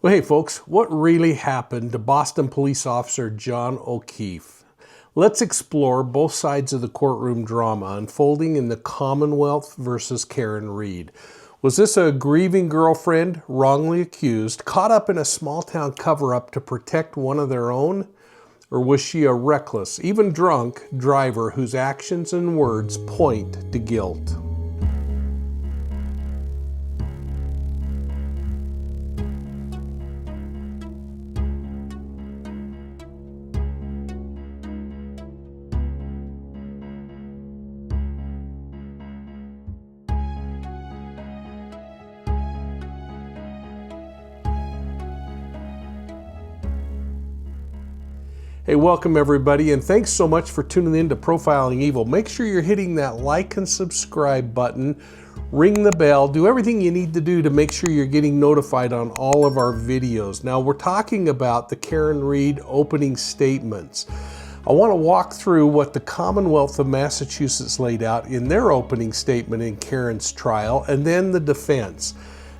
Well, hey folks, what really happened to Boston police officer John O'Keefe? Let's explore both sides of the courtroom drama unfolding in the Commonwealth versus Karen Read. Was this a grieving girlfriend, wrongly accused, caught up in a small-town cover-up to protect one of their own? Or was she a reckless, even drunk, driver whose actions and words point to guilt? Hey, welcome everybody, and thanks so much for tuning in to Profiling Evil. Make sure you're hitting that like and subscribe button, ring the bell, do everything you need to do to make sure you're getting notified on all of our videos. Now, we're talking about the Karen Read opening statements. I want to walk through what the Commonwealth of Massachusetts laid out in their opening statement in Karen's trial, and then the defense.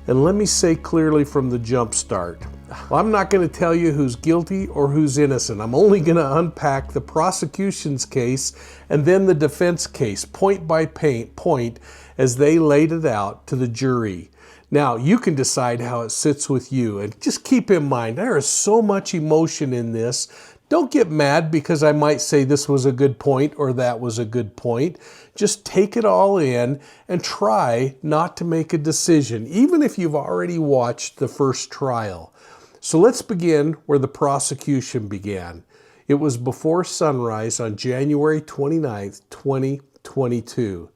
And let me say clearly from the jump start, well, I'm not going to tell you who's guilty or who's innocent. I'm only going to unpack the prosecution's case and then the defense case, point by point, as they laid it out to the jury. Now, you can decide how it sits with you, and just keep in mind, there is so much emotion in this. Don't get mad because I might say this was a good point or that was a good point. Just take it all in and try not to make a decision, even if you've already watched the first trial. So let's begin where the prosecution began. It was before sunrise on January 29th, 2022.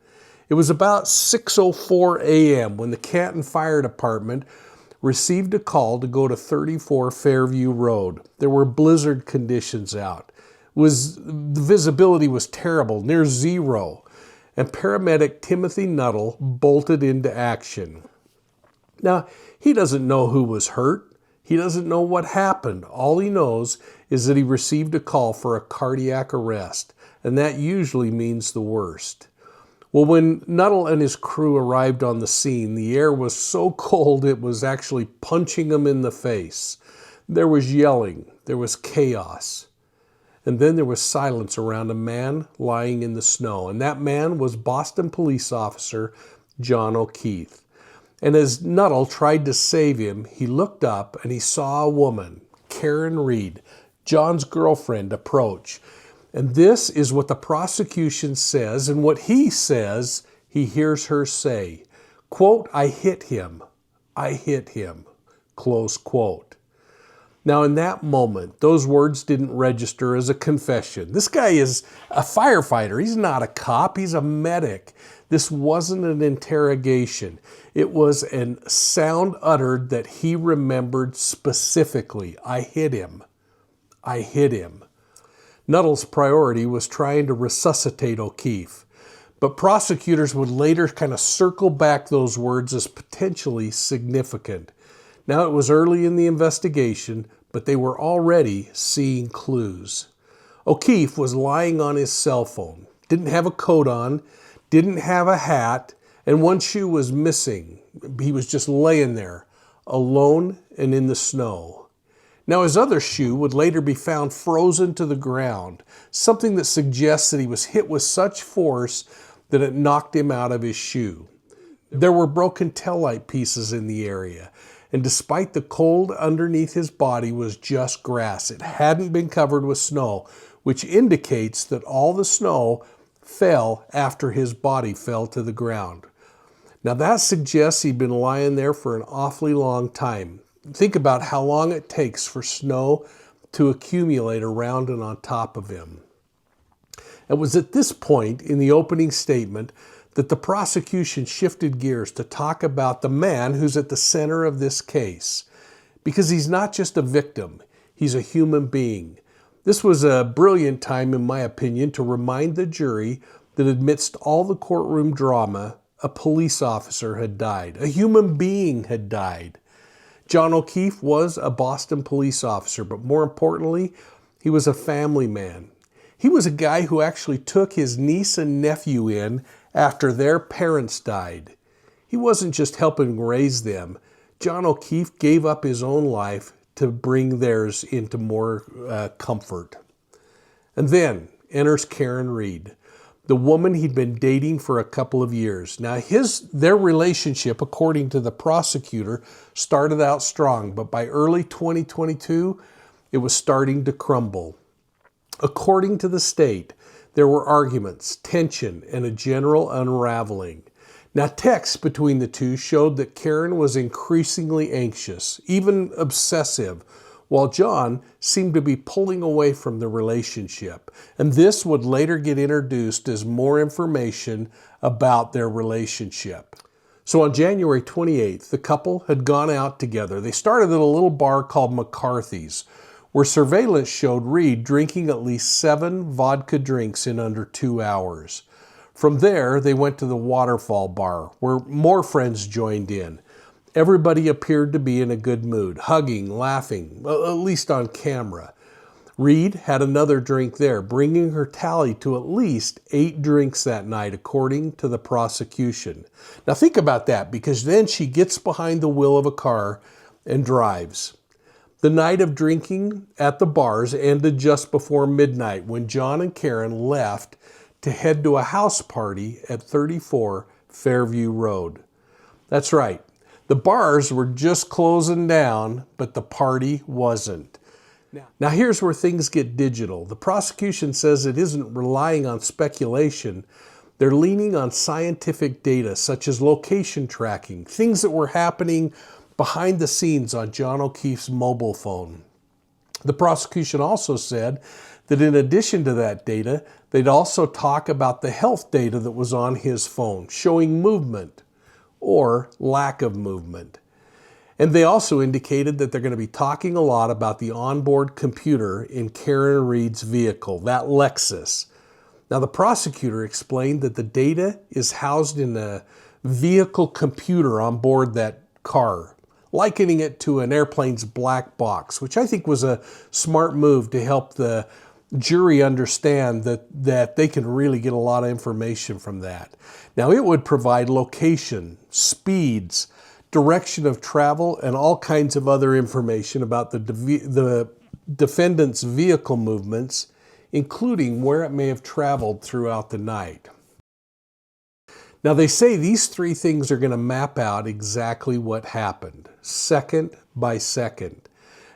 It was about 6:04 a.m. when the Canton Fire Department received a call to go to 34 Fairview Road. There were blizzard conditions out. The visibility was terrible, near zero, and paramedic Timothy Nuttall bolted into action. Now, he doesn't know who was hurt. He doesn't know what happened. All he knows is that he received a call for a cardiac arrest, and that usually means the worst. Well, when Nuttall and his crew arrived on the scene, the air was so cold it was actually punching them in the face. There was yelling, there was chaos, and then there was silence around a man lying in the snow, and that man was Boston police officer John O'Keefe. And as Nuttall tried to save him, he looked up and he saw a woman, Karen Read, John's girlfriend, approach. And this is what the prosecution says, and what he says, he hears her say, quote, "I hit him, close quote." Now, in that moment, those words didn't register as a confession. This guy is a firefighter. He's not a cop. He's a medic. This wasn't an interrogation. It was a sound uttered that he remembered specifically. I hit him. Nuttall's priority was trying to resuscitate O'Keefe, but prosecutors would later kind of circle back those words as potentially significant. Now, it was early in the investigation, but they were already seeing clues. O'Keefe was lying on his cell phone, didn't have a coat on, didn't have a hat, and one shoe was missing. He was just laying there, alone and in the snow. Now, his other shoe would later be found frozen to the ground, something that suggests that he was hit with such force that it knocked him out of his shoe. There were broken taillight pieces in the area, and despite the cold underneath his body was just grass. It hadn't been covered with snow, which indicates that all the snow fell after his body fell to the ground. Now that suggests he'd been lying there for an awfully long time. Think about how long it takes for snow to accumulate around and on top of him. It was at this point in the opening statement that the prosecution shifted gears to talk about the man who's at the center of this case. Because he's not just a victim, he's a human being. This was a brilliant time, in my opinion, to remind the jury that amidst all the courtroom drama, a police officer had died. A human being had died. John O'Keefe was a Boston police officer, but more importantly, he was a family man. He was a guy who actually took his niece and nephew in after their parents died. He wasn't just helping raise them. John O'Keefe gave up his own life to bring theirs into more comfort. And then enters Karen Reed, the woman he'd been dating for a couple of years. Now, their relationship, according to the prosecutor, started out strong, but by early 2022, it was starting to crumble. According to the state, there were arguments, tension, and a general unraveling. Now, texts between the two showed that Karen was increasingly anxious, even obsessive, while John seemed to be pulling away from the relationship. And this would later get introduced as more information about their relationship. So on January 28th, the couple had gone out together. They started at a little bar called McCarthy's, where surveillance showed Reed drinking at least 7 vodka drinks in under 2 hours. From there, they went to the Waterfall Bar, where more friends joined in. Everybody appeared to be in a good mood, hugging, laughing, at least on camera. Reed had another drink there, bringing her tally to at least 8 drinks that night, according to the prosecution. Now think about that, because then she gets behind the wheel of a car and drives. The night of drinking at the bars ended just before midnight when John and Karen left to head to a house party at 34 Fairview Road. That's right. The bars were just closing down, but the party wasn't. Now here's where things get digital. The prosecution says it isn't relying on speculation. They're leaning on scientific data, such as location tracking, things that were happening behind the scenes on John O'Keefe's mobile phone. The prosecution also said that in addition to that data, they'd also talk about the health data that was on his phone, showing movement or lack of movement. And they also indicated that they're going to be talking a lot about the onboard computer in Karen Reed's vehicle, that Lexus. Now, the prosecutor explained that the data is housed in a vehicle computer on board that car, likening it to an airplane's black box, which I think was a smart move to help the jury understand that they can really get a lot of information from that. Now, it would provide location, speeds, direction of travel, and all kinds of other information about the defendant's vehicle movements, including where it may have traveled throughout the night. Now, they say these 3 things are going to map out exactly what happened, second by second.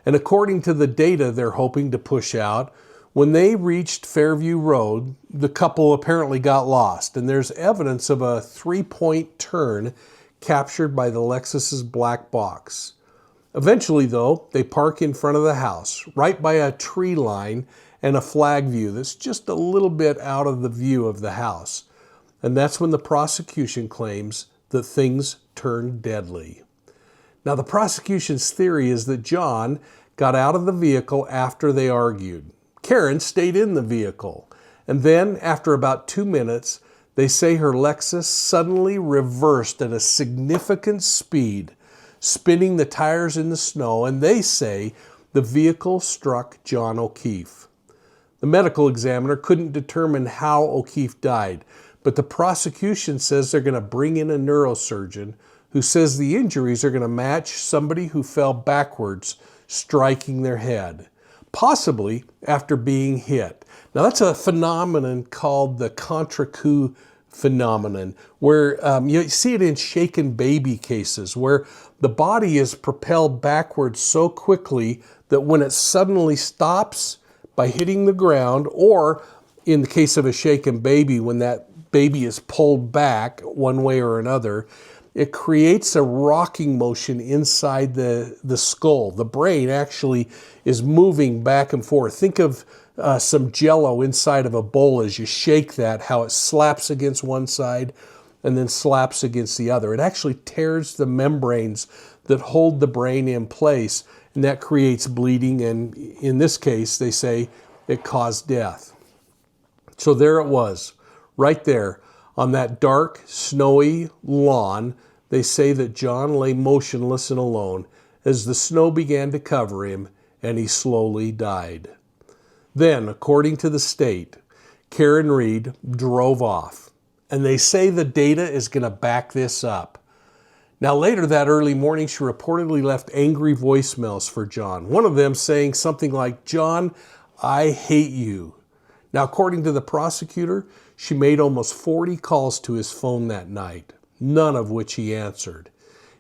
And according to the data they're hoping to push out, when they reached Fairview Road, the couple apparently got lost, and there's evidence of a 3-point turn captured by the Lexus's black box. Eventually, though, they park in front of the house, right by a tree line and a flag view that's just a little bit out of the view of the house. And that's when the prosecution claims that things turned deadly. Now, the prosecution's theory is that John got out of the vehicle after they argued. Karen stayed in the vehicle, and then after about 2 minutes, they say her Lexus suddenly reversed at a significant speed, spinning the tires in the snow, and they say the vehicle struck John O'Keefe. The medical examiner couldn't determine how O'Keefe died, but the prosecution says they're going to bring in a neurosurgeon who says the injuries are going to match somebody who fell backwards, striking their head, possibly after being hit. Now, that's a phenomenon called the contradictions phenomenon, where you see it in shaken baby cases, where the body is propelled backwards so quickly that when it suddenly stops by hitting the ground, or in the case of a shaken baby, when that baby is pulled back one way or another, it creates a rocking motion inside the skull. The brain actually is moving back and forth. Think of some Jell-O inside of a bowl as you shake that, how it slaps against one side and then slaps against the other. It actually tears the membranes that hold the brain in place, and that creates bleeding, and in this case, they say it caused death. So there it was, right there on that dark, snowy lawn. They say that John lay motionless and alone as the snow began to cover him and he slowly died. Then, according to the state, Karen Reed drove off, and they say the data is going to back this up. Now later that early morning, she reportedly left angry voicemails for John. One of them saying something like, "John, I hate you." Now according to the prosecutor, she made almost 40 calls to his phone that night, none of which he answered.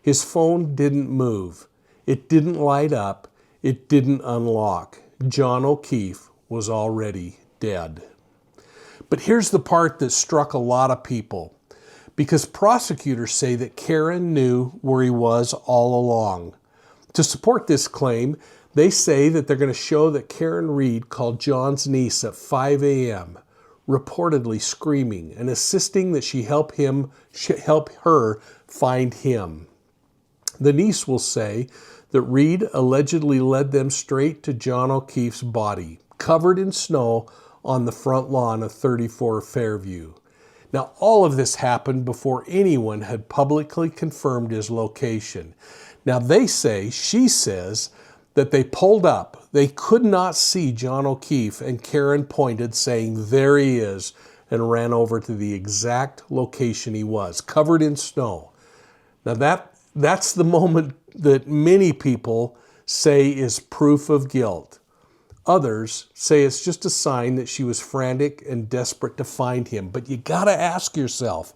His phone didn't move. It didn't light up. It didn't unlock. John O'Keefe was already dead. But here's the part that struck a lot of people, because prosecutors say that Karen knew where he was all along. To support this claim, they say that they're going to show that Karen Reed called John's niece at 5 a.m., reportedly screaming and insisting that she help her find him. The niece will say that Reed allegedly led them straight to John O'Keefe's body, covered in snow on the front lawn of 34 Fairview. Now, all of this happened before anyone had publicly confirmed his location. Now, she says, that they pulled up. They could not see John O'Keefe, and Karen pointed, saying, "There he is," and ran over to the exact location he was, covered in snow. Now, that's the moment that many people say is proof of guilt. Others say it's just a sign that she was frantic and desperate to find him. But you gotta ask yourself,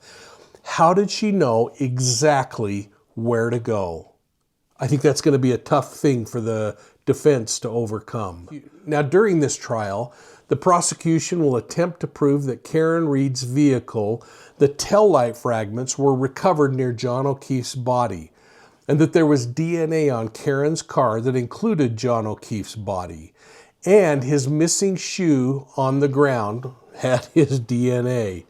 how did she know exactly where to go? I think that's going to be a tough thing for the defense to overcome. Now, during this trial, the prosecution will attempt to prove that Karen Reed's vehicle, the taillight fragments, were recovered near John O'Keefe's body, and that there was DNA on Karen's car that included John O'Keefe's body. And his missing shoe on the ground had his DNA.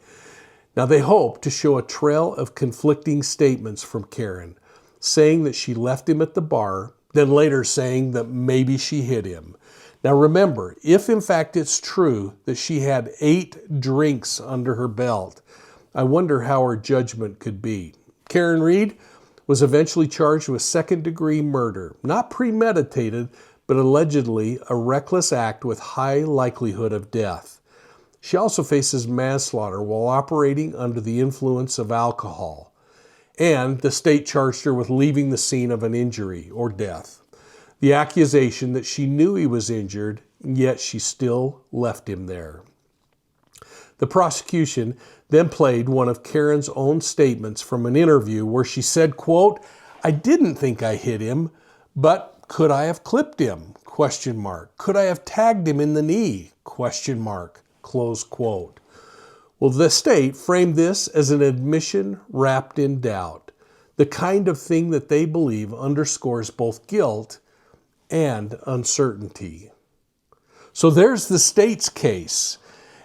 Now, they hope to show a trail of conflicting statements from Karen, saying that she left him at the bar, then later saying that maybe she hit him. Now remember, if in fact it's true that she had 8 drinks under her belt, I wonder how her judgment could be. Karen Reed was eventually charged with second-degree murder, not premeditated, but allegedly a reckless act with high likelihood of death. She also faces manslaughter while operating under the influence of alcohol. And the state charged her with leaving the scene of an injury or death. The accusation that she knew he was injured, yet she still left him there. The prosecution then played one of Karen's own statements from an interview where she said, quote, "I didn't think I hit him, but could I have clipped him? Question mark. Could I have tagged him in the knee? Question mark." Close quote. Well, the state framed this as an admission wrapped in doubt, the kind of thing that they believe underscores both guilt and uncertainty. So there's the state's case.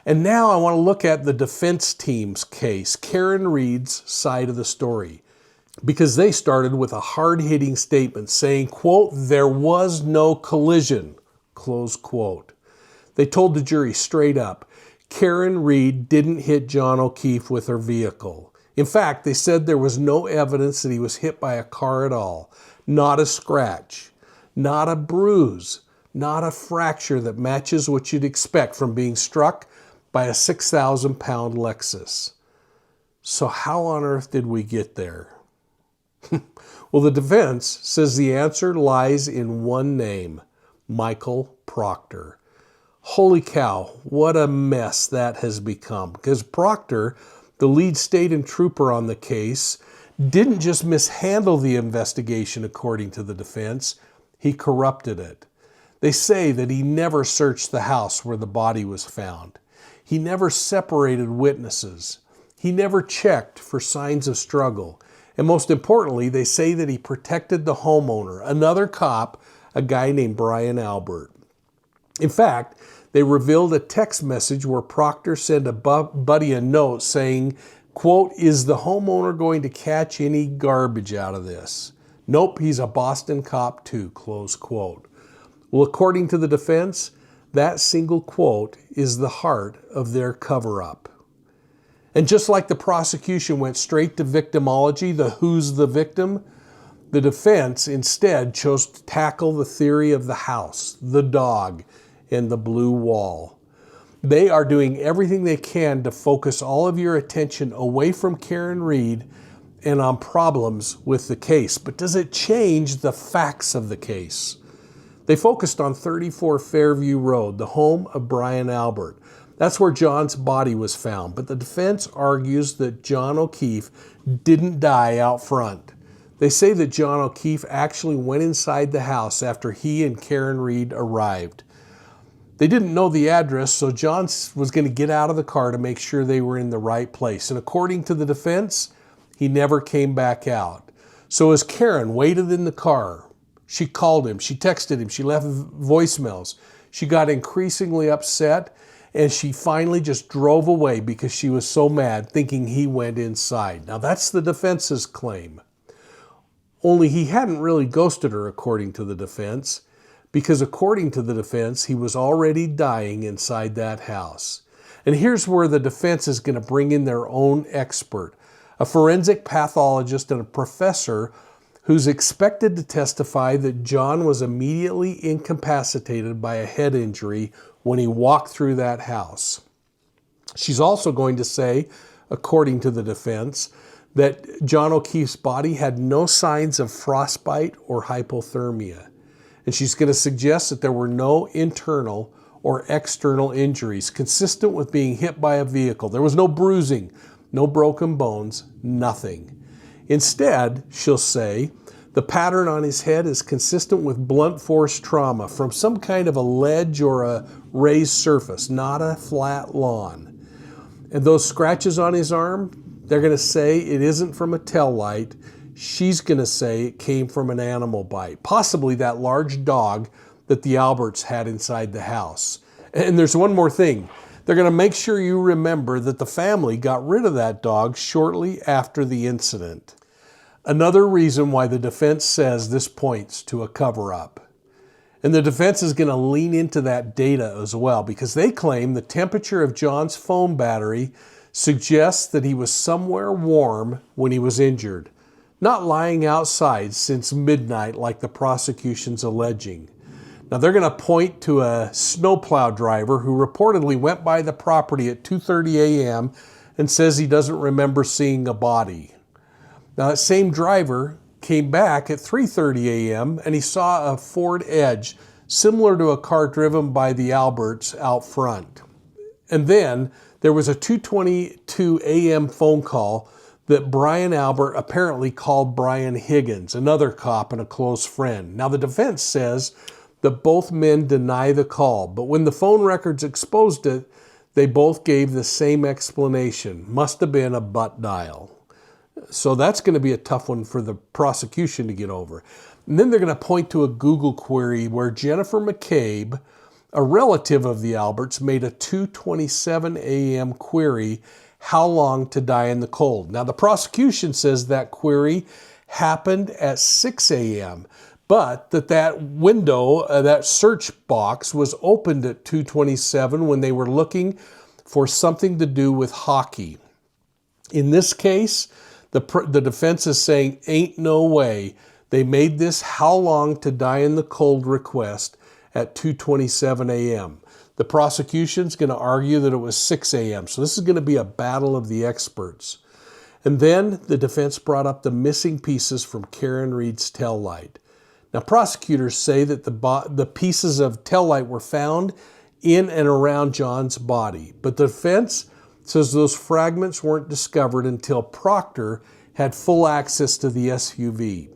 And now I want to look at the defense team's case, Karen Reed's side of the story, because they started with a hard-hitting statement saying, quote, "There was no collision," close quote. They told the jury straight up, Karen Reed didn't hit John O'Keefe with her vehicle. In fact, they said there was no evidence that he was hit by a car at all. Not a scratch, not a bruise, not a fracture that matches what you'd expect from being struck by a 6,000-pound Lexus. So how on earth did we get there? Well, the defense says the answer lies in one name, Michael Proctor. Holy cow, what a mess that has become. Because Proctor, the lead state and trooper on the case, didn't just mishandle the investigation according to the defense, he corrupted it. They say that he never searched the house where the body was found. He never separated witnesses. He never checked for signs of struggle. And most importantly, they say that he protected the homeowner, another cop, a guy named Brian Albert. In fact, they revealed a text message where Proctor sent a buddy a note saying, quote, "Is the homeowner going to catch any garbage out of this? Nope, he's a Boston cop too," close quote. Well, according to the defense, that single quote is the heart of their cover-up. And just like the prosecution went straight to victimology, the who's the victim, the defense instead chose to tackle the theory of the house, the dog, and the blue wall. They are doing everything they can to focus all of your attention away from Karen Reed and on problems with the case. But does it change the facts of the case? They focused on 34 Fairview Road, the home of Brian Albert. That's where John's body was found, but the defense argues that John O'Keefe didn't die out front. They say that John O'Keefe actually went inside the house after he and Karen Reed arrived. They didn't know the address, so John was going to get out of the car to make sure they were in the right place. And according to the defense, he never came back out. So as Karen waited in the car, she called him, she texted him, she left voicemails. She got increasingly upset, and she finally just drove away because she was so mad, thinking he went inside. Now that's the defense's claim. Only he hadn't really ghosted her, according to the defense, because according to the defense, he was already dying inside that house. And here's where the defense is going to bring in their own expert, a forensic pathologist and a professor who's expected to testify that John was immediately incapacitated by a head injury when he walked through that house. She's also going to say, according to the defense, that John O'Keefe's body had no signs of frostbite or hypothermia. And she's going to suggest that there were no internal or external injuries consistent with being hit by a vehicle. There was no bruising, no broken bones, nothing. Instead, she'll say, the pattern on his head is consistent with blunt force trauma from some kind of a ledge or a raised surface, not a flat lawn. And those scratches on his arm, they're going to say it isn't from a tail light. She's going to say it came from an animal bite, possibly that large dog that the Alberts had inside the house. And there's one more thing. They're going to make sure you remember that the family got rid of that dog shortly after the incident. Another reason why the defense says this points to a cover-up. And the defense is going to lean into that data as well, because they claim the temperature of John's phone battery suggests that he was somewhere warm when he was injured, not lying outside since midnight like the prosecution's alleging. Now they're going to point to a snowplow driver who reportedly went by the property at 2:30 a.m. and says he doesn't remember seeing a body. Now that same driver came back at 3:30 a.m. and he saw a Ford Edge similar to a car driven by the Alberts out front. And then there was a 2:22 a.m. phone call that Brian Albert apparently called Brian Higgins, another cop and a close friend. Now the defense says that both men deny the call, but when the phone records exposed it, they both gave the same explanation. Must have been a butt dial. So that's going to be a tough one for the prosecution to get over. And then they're going to point to a Google query where Jennifer McCabe, a relative of the Alberts, made a 2:27 a.m. query, how long to die in the cold. Now the prosecution says that query happened at 6 a.m., but that window, that search box was opened at 2:27 when they were looking for something to do with hockey. In this case, the defense is saying, ain't no way they made this how long to die in the cold request at 2:27 a.m. The prosecution's going to argue that it was 6 a.m. So this is going to be a battle of the experts. And then the defense brought up the missing pieces from Karen Reed's taillight. Now prosecutors say that the pieces of taillight were found in and around John's body, but the defense says those fragments weren't discovered until Proctor had full access to the SUV.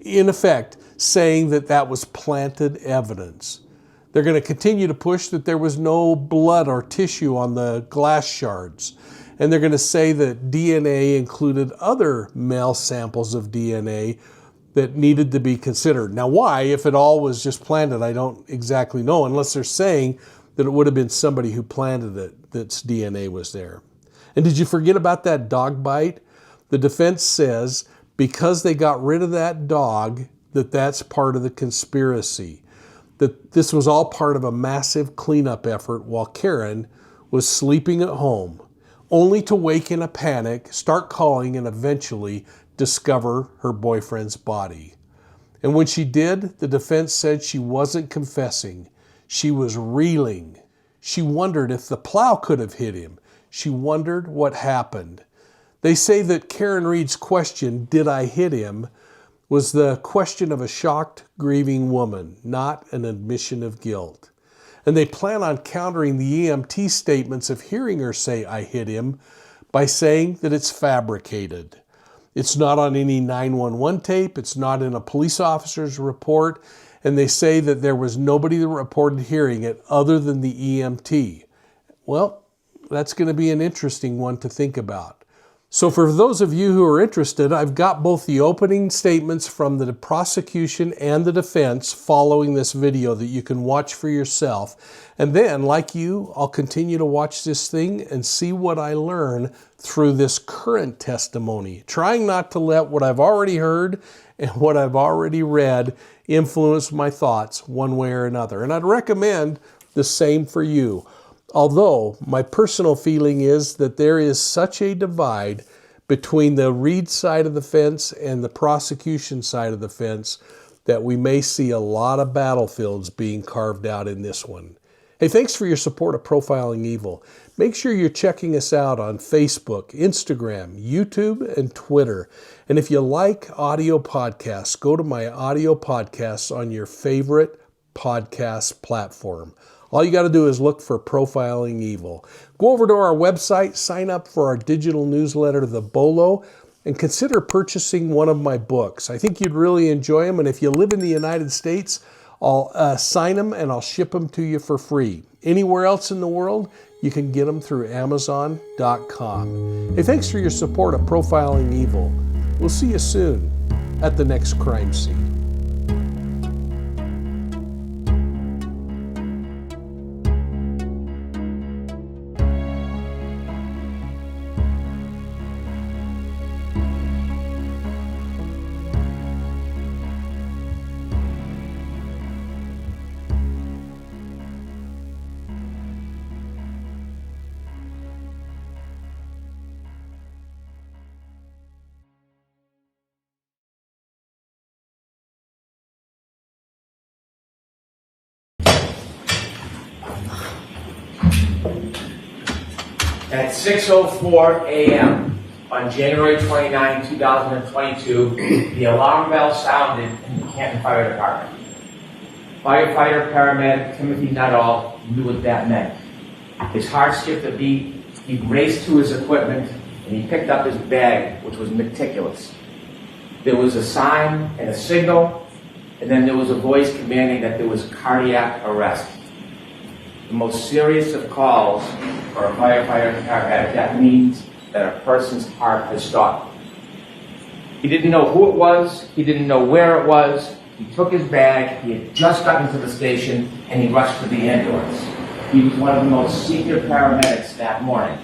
In effect, saying that that was planted evidence. They're going to continue to push that there was no blood or tissue on the glass shards. And they're going to say that DNA included other male samples of DNA that needed to be considered. Now why, if it all was just planted, I don't exactly know, unless they're saying that it would have been somebody who planted it that's DNA was there. And did you forget about that dog bite? The defense says because they got rid of that dog, that's part of the conspiracy. That this was all part of a massive cleanup effort while Karen was sleeping at home, only to wake in a panic, start calling, and eventually discover her boyfriend's body. And when she did, the defense said she wasn't confessing. She was reeling. She wondered if the plow could have hit him. She wondered what happened. They say that Karen Reed's question, "Did I hit him?" was the question of a shocked, grieving woman, not an admission of guilt. And they plan on countering the EMT statements of hearing her say, "I hit him," by saying that it's fabricated. It's not on any 911 tape, it's not in a police officer's report, and they say that there was nobody that reported hearing it other than the EMT. Well, that's going to be an interesting one to think about. So for those of you who are interested, I've got both the opening statements from the prosecution and the defense following this video that you can watch for yourself. And then, like you, I'll continue to watch this thing and see what I learn through this current testimony, trying not to let what I've already heard and what I've already read influence my thoughts one way or another. And I'd recommend the same for you. Although my personal feeling is that there is such a divide between the Reed side of the fence and the prosecution side of the fence that we may see a lot of battlefields being carved out in this one. Hey, thanks for your support of Profiling Evil. Make sure you're checking us out on Facebook, Instagram, YouTube, and Twitter. And if you like audio podcasts, go to my audio podcasts on your favorite podcast platform. All you got to do is look for Profiling Evil. Go over to our website, sign up for our digital newsletter, The Bolo, and consider purchasing one of my books. I think you'd really enjoy them, and if you live in the United States, I'll sign them and I'll ship them to you for free. Anywhere else in the world, you can get them through Amazon.com. Hey, thanks for your support of Profiling Evil. We'll see you soon at the next crime scene. At 6:04 a.m. on January 29, 2022, the alarm bell sounded in the Canton Fire Department. Firefighter paramedic Timothy Nuttall knew what that meant. His heart skipped a beat, he raced to his equipment, and he picked up his bag, which was meticulous. There was a sign and a signal, and then there was a voice commanding that there was cardiac arrest. The most serious of calls for a firefighter and paramedic, that means that a person's heart has stopped. He didn't know who it was, he didn't know where it was, he took his bag, he had just gotten to the station, and he rushed to the ambulance. He was one of the most senior paramedics that morning.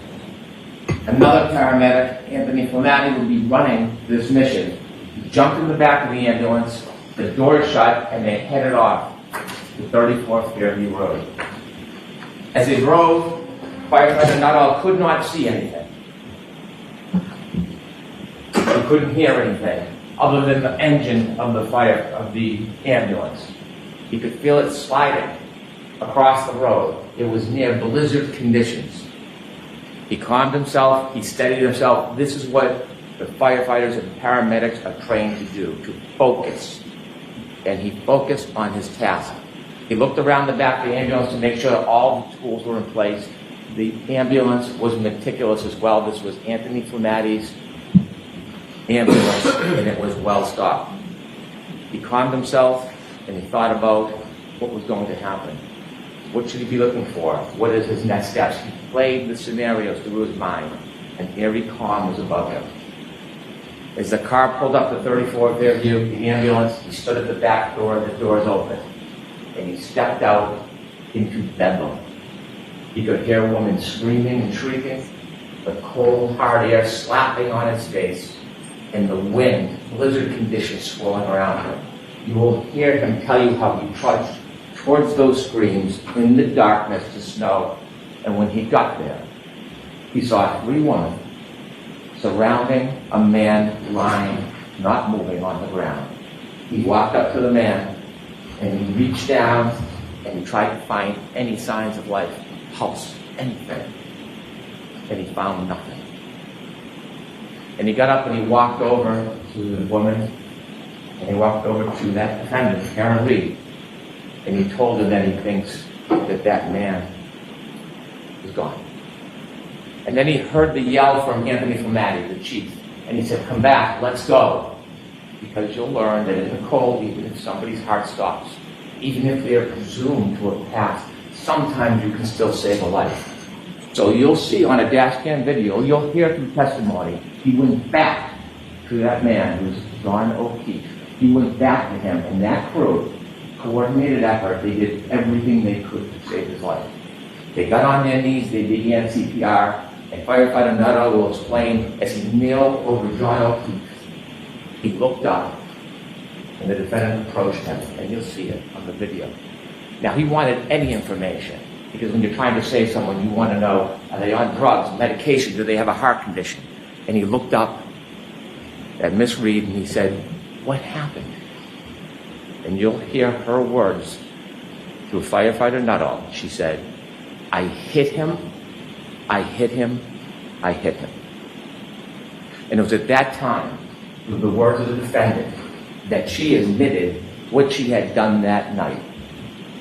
Another paramedic, Anthony Flamati, would be running this mission. He jumped in the back of the ambulance, the door shut, and they headed off to 34th Fairview Road. As they drove, firefighter Nuttall could not see anything. He couldn't hear anything other than the engine of the ambulance. He could feel it sliding across the road. It was near blizzard conditions. He calmed himself, he steadied himself. This is what the firefighters and paramedics are trained to do, to focus. And he focused on his task. He looked around the back of the ambulance to make sure that all the tools were in place. The ambulance was meticulous as well. This was Anthony Flamati's ambulance, and it was well stocked. He calmed himself, and he thought about what was going to happen. What should he be looking for? What is his next steps? He played the scenarios through his mind, and every calm was above him. As the car pulled up to 34th Fairview, the ambulance, he stood at the back door, the doors open. And he stepped out into bedlam. He could hear a woman screaming and shrieking, the cold, hard air slapping on his face, and the wind, blizzard conditions swirling around him. You will hear him tell you how he trudged towards those screams in the darkness to snow, and when he got there, he saw 3 women surrounding a man lying, not moving on the ground. He walked up to the man, and he reached down and he tried to find any signs of life, pulse, anything. And he found nothing. And he got up and he walked over to the woman, and he walked over to that defendant, Karen Reed, and he told her that he thinks that that man is gone. And then he heard the yell from Anthony Flamati, the chief, and he said, "Come back, let's go." Because you'll learn that in the cold, even if somebody's heart stops, even if they're presumed to have passed, sometimes you can still save a life. So you'll see on a dash cam video, you'll hear through testimony, he went back to that man who's John O'Keefe. He went back to him, and that crew, coordinated effort, they did everything they could to save his life. They got on their knees, they began CPR, and firefighter Nuttall will explain as he knelt over John O'Keefe, he looked up, and the defendant approached him, and you'll see it on the video. Now, he wanted any information, because when you're trying to save someone, you want to know, are they on drugs, medication, do they have a heart condition? And he looked up at Miss Reed, and he said, "What happened?" And you'll hear her words through firefighter Nuttall. She said, "I hit him, I hit him, I hit him." And it was at that time, with the words of the defendant, that she admitted what she had done that night,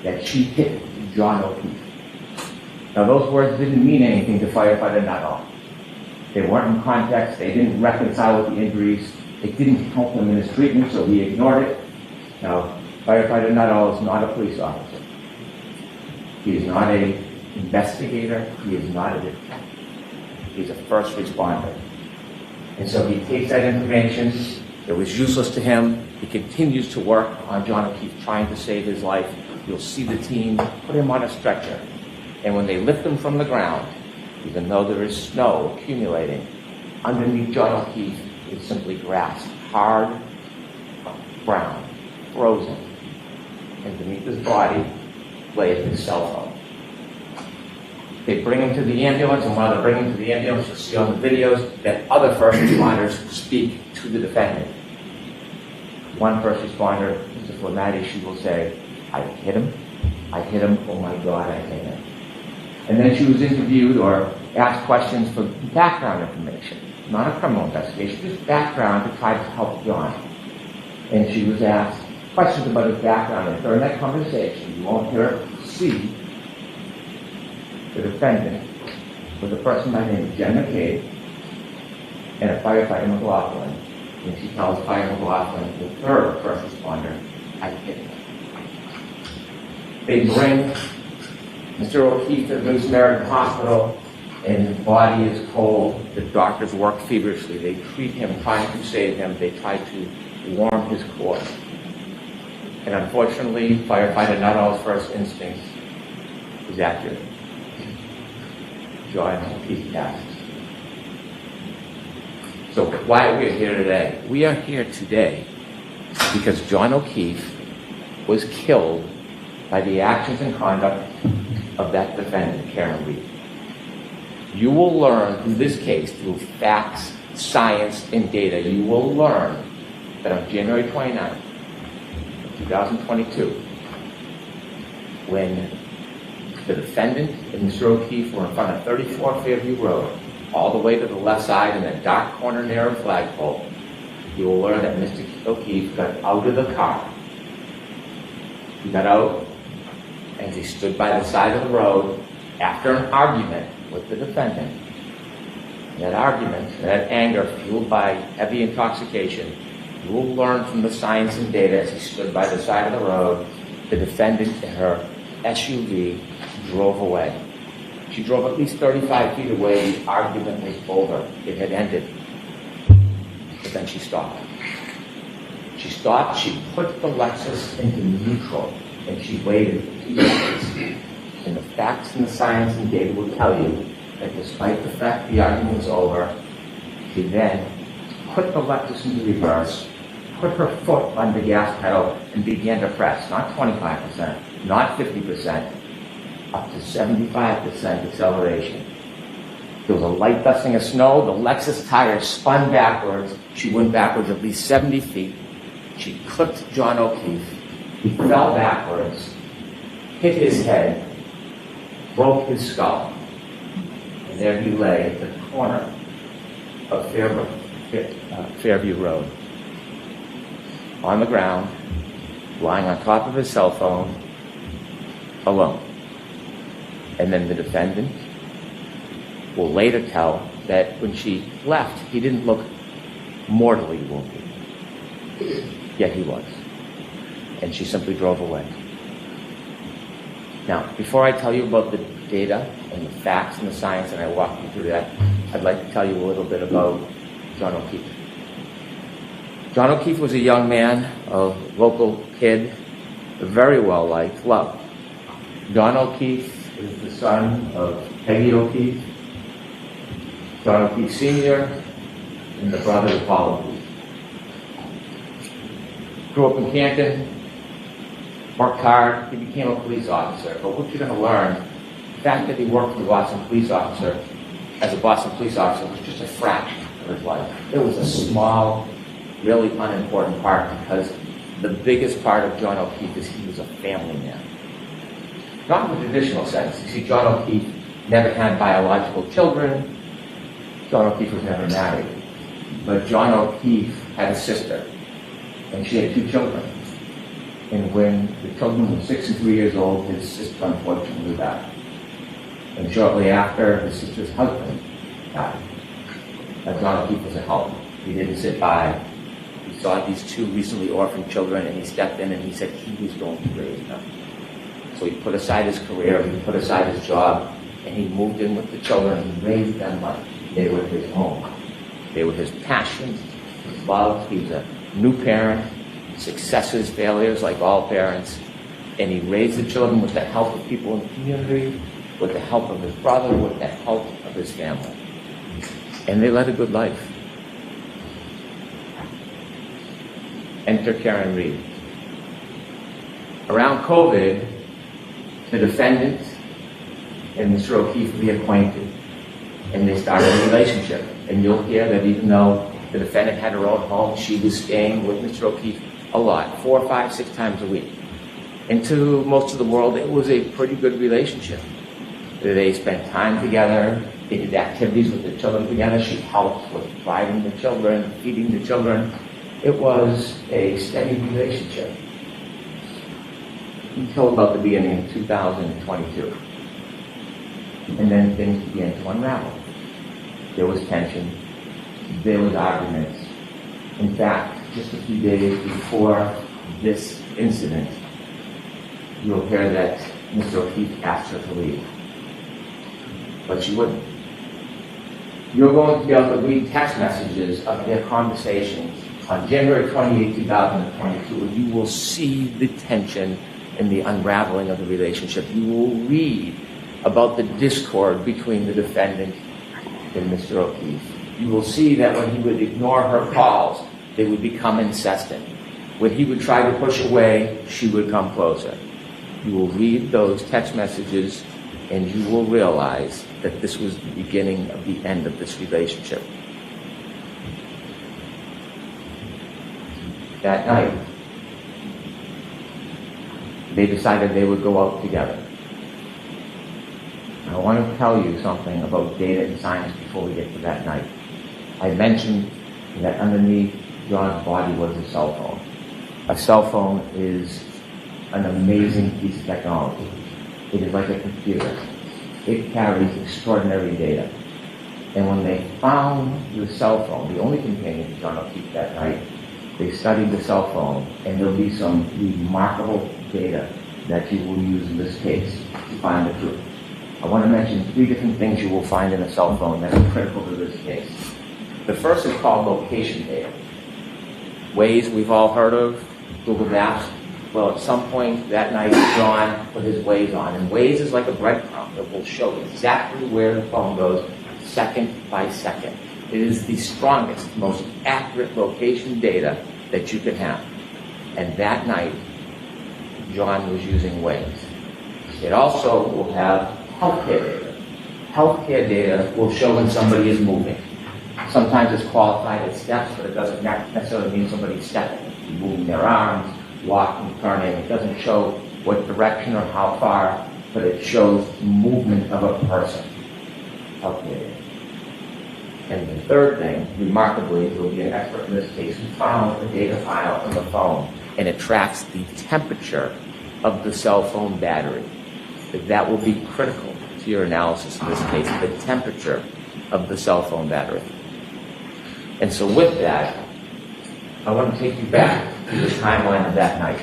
that she hit John O'Keefe. Now, those words didn't mean anything to firefighter Nuttall. They weren't in context, they didn't reconcile with the injuries, it didn't help him in his treatment, so he ignored it. Now, firefighter Nuttall is not a police officer. He is not an investigator, he is not a detective. He's a first responder. And so he takes that information, it was useless to him, he continues to work on John O'Keefe, trying to save his life. You'll see the team put him on a stretcher. And when they lift him from the ground, even though there is snow accumulating, underneath John O'Keefe is simply grass, hard, brown, frozen. And beneath his body lay his cell phone. They bring him to the ambulance, and while they bring him to the ambulance, you'll see on the videos that other first responders speak to the defendant. One first responder, Mr. Flamati, she will say, "I hit him, oh my God, I hit him." And then she was interviewed or asked questions for background information, not a criminal investigation, just background to try to help John. And she was asked questions about his background, and during that conversation, you won't hear her see the defendant was a person by the name of Jen McCabe and a firefighter McLaughlin. And she tells Fire McLaughlin, the third first responder, "I hit him." They bring Mr. O'Keefe to the Good Samaritan Hospital, and his body is cold. The doctors work feverishly. They treat him, trying to save him. They try to warm his core. And unfortunately, firefighter Nuttall's first instinct is accurate. John O'Keefe passed. So why are we here today? We are here today because John O'Keefe was killed by the actions and conduct of that defendant, Karen Reed. You will learn through this case, through facts, science, and data, you will learn that on January 29th, 2022, when the defendant and Mr. O'Keefe were in front of 34 Fairview Road, all the way to the left side in that dark corner near a flagpole, you will learn that Mr. O'Keefe got out of the car. He got out and he stood by the side of the road after an argument with the defendant. That argument, that anger fueled by heavy intoxication, you will learn from the science and data as he stood by the side of the road, the defendant in her SUV drove away. She drove at least 35 feet away. The argument was over. It had ended. But then she stopped. She stopped. She put the Lexus into neutral, and she waited 2 seconds. And the facts and the science and data will tell you that despite the fact the argument was over, she then put the Lexus into reverse, put her foot on the gas pedal, and began to press, not 25%, not 50%, up to 75% acceleration. There was a light dusting of snow. The Lexus tire spun backwards. She went backwards at least 70 feet. She clipped John O'Keefe. He fell backwards, hit his head, broke his skull. And there he lay at the corner of Fairbrook Fairview Road, on the ground, lying on top of his cell phone, alone. And then the defendant will later tell that when she left, he didn't look mortally wounded, yet he was. And she simply drove away. Now, before I tell you about the data and the facts and the science, and I walk you through that, I'd like to tell you a little bit about John O'Keefe. John O'Keefe was a young man, a local kid, very well liked, loved. John O'Keefe is the son of Peggy O'Keefe, John O'Keefe Sr., and the brother of Paul O'Keefe. Grew up in Canton, worked hard, he became a police officer. But what you're going to learn, the fact that he worked for the Boston police officer, as a Boston police officer, was just a fraction of his life. It was a small, really unimportant part, because the biggest part of John O'Keefe is he was a family man. Not in the traditional sense. You see, John O'Keefe never had biological children. John O'Keefe was never married. But John O'Keefe had a sister, and she had 2 children. And when the children were 6 and 3 years old, his sister unfortunately died. And shortly after, his sister's husband died. Now, John O'Keefe was a helper. He didn't sit by. He saw these 2 recently orphaned children, and he stepped in and he said he was going to raise them. So he put aside his career, he put aside his job, and he moved in with the children and raised them like they were his own. They were his passions, his love. He was a new parent, successes, failures, like all parents. And he raised the children with the help of people in the community, with the help of his brother, with the help of his family. And they led a good life. Enter Karen Reed. Around COVID, the defendant and Mr. O'Keefe reacquainted, and they started a relationship. And you'll hear that even though the defendant had her own home, she was staying with Mr. O'Keefe a lot, 4, 5, 6 times a week. And to most of the world, it was a pretty good relationship. They spent time together, they did activities with the children together. She helped with driving the children, feeding the children. It was a steady relationship until about the beginning of 2022. And then things began to unravel. There was tension, there was arguments. In fact, just a few days before this incident, you'll hear that Mr. O'Keefe asked her to leave. But she wouldn't. You're going to be able to read text messages of their conversations on January 28, 2022, and you will see the tension and the unraveling of the relationship. You will read about the discord between the defendant and Mr. O'Keefe. You will see that when he would ignore her calls, they would become incessant. When he would try to push away, she would come closer. You will read those text messages and you will realize that this was the beginning of the end of this relationship. That night, they decided they would go out together. I want to tell you something about data and science before we get to that night. I mentioned that underneath John's body was a cell phone. A cell phone is an amazing piece of technology. It is like a computer. It carries extraordinary data. And when they found the cell phone, the only companion to John O'Keefe that night, they studied the cell phone, and there'll be some remarkable data that you will use in this case to find the truth. I want to mention 3 different things you will find in a cell phone that are critical to this case. The first is called location data. Waze we've all heard of, Google Maps. Well, at some point that night, John put his Waze on, and Waze is like a breadcrumb that will show exactly where the phone goes, second by second. It is the strongest, most accurate location data that you can have. And that night, John was using Waze. It also will have healthcare data. Healthcare data will show when somebody is moving. Sometimes it's qualified as steps, but it doesn't necessarily mean somebody's stepping. Moving their arms, walking, turning. It doesn't show what direction or how far, but it shows movement of a person. Healthcare data. And the third thing, remarkably, there will be an expert in this case who found a data file on the phone, and it tracks the temperature of the cell phone battery. That will be critical to your analysis in this case, the temperature of the cell phone battery. And so with that, I want to take you back to the timeline of that night.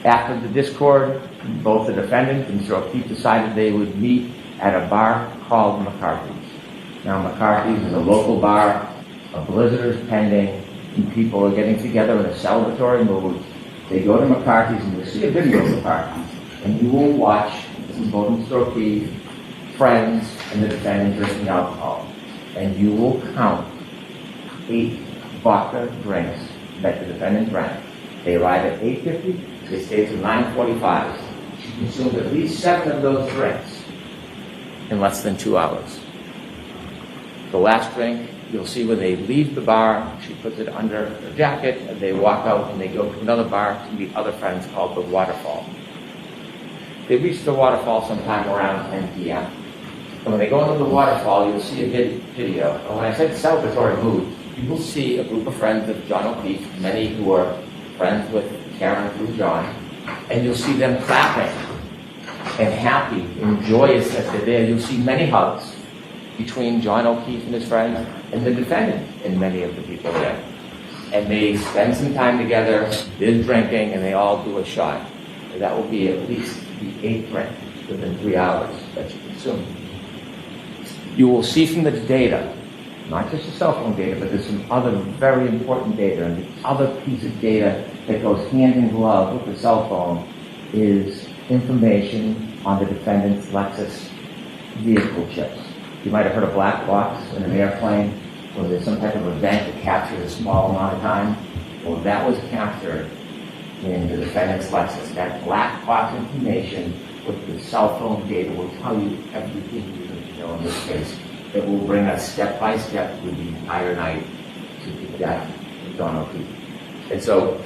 After the discord, both the defendant and Mr. O'Keefe decided they would meet at a bar called McCarthy's. Now, McCarthy's is a local bar, a blizzard is pending, and people are getting together in a celebratory mood. They go to McCarthy's, and you'll see a video of McCarthy's, and you will watch, this is both Mr. O'Keefe, friends, and the defendant drinking alcohol. And you will count 8 vodka drinks that the defendant drank. They arrived at 8:50, they stayed till 9:45. She consumed at least 7 of those drinks in less than 2 hours. The last drink, you'll see when they leave the bar, she puts it under her jacket, and they walk out and they go to another bar to meet other friends called the Waterfall. They reach the Waterfall sometime around 10 p.m. And when they go into the Waterfall, you'll see a video. And when I said celebratory mood, you will see a group of friends of John O'Keefe, many who are friends with Karen through John, and you'll see them clapping and happy and joyous that they're there. You'll see many hugs between John O'Keefe and his friends and the defendant and many of the people there. And they spend some time together, they're drinking, and they all do a shot. And that will be at least the 8th drink within 3 hours that you consume. You will see from the data, not just the cell phone data, but there's some other very important data. And the other piece of data that goes hand in glove with the cell phone is information on the defendant's Lexus vehicle chips. You might have heard of black box in an airplane, where there's some type of event that captures a small amount of time. Well, that was captured in the defendant's Lexus. That black box information with the cell phone data will tell you everything you need to know in this case. It will bring us step by step through the entire night to the death of John O'Keefe. And so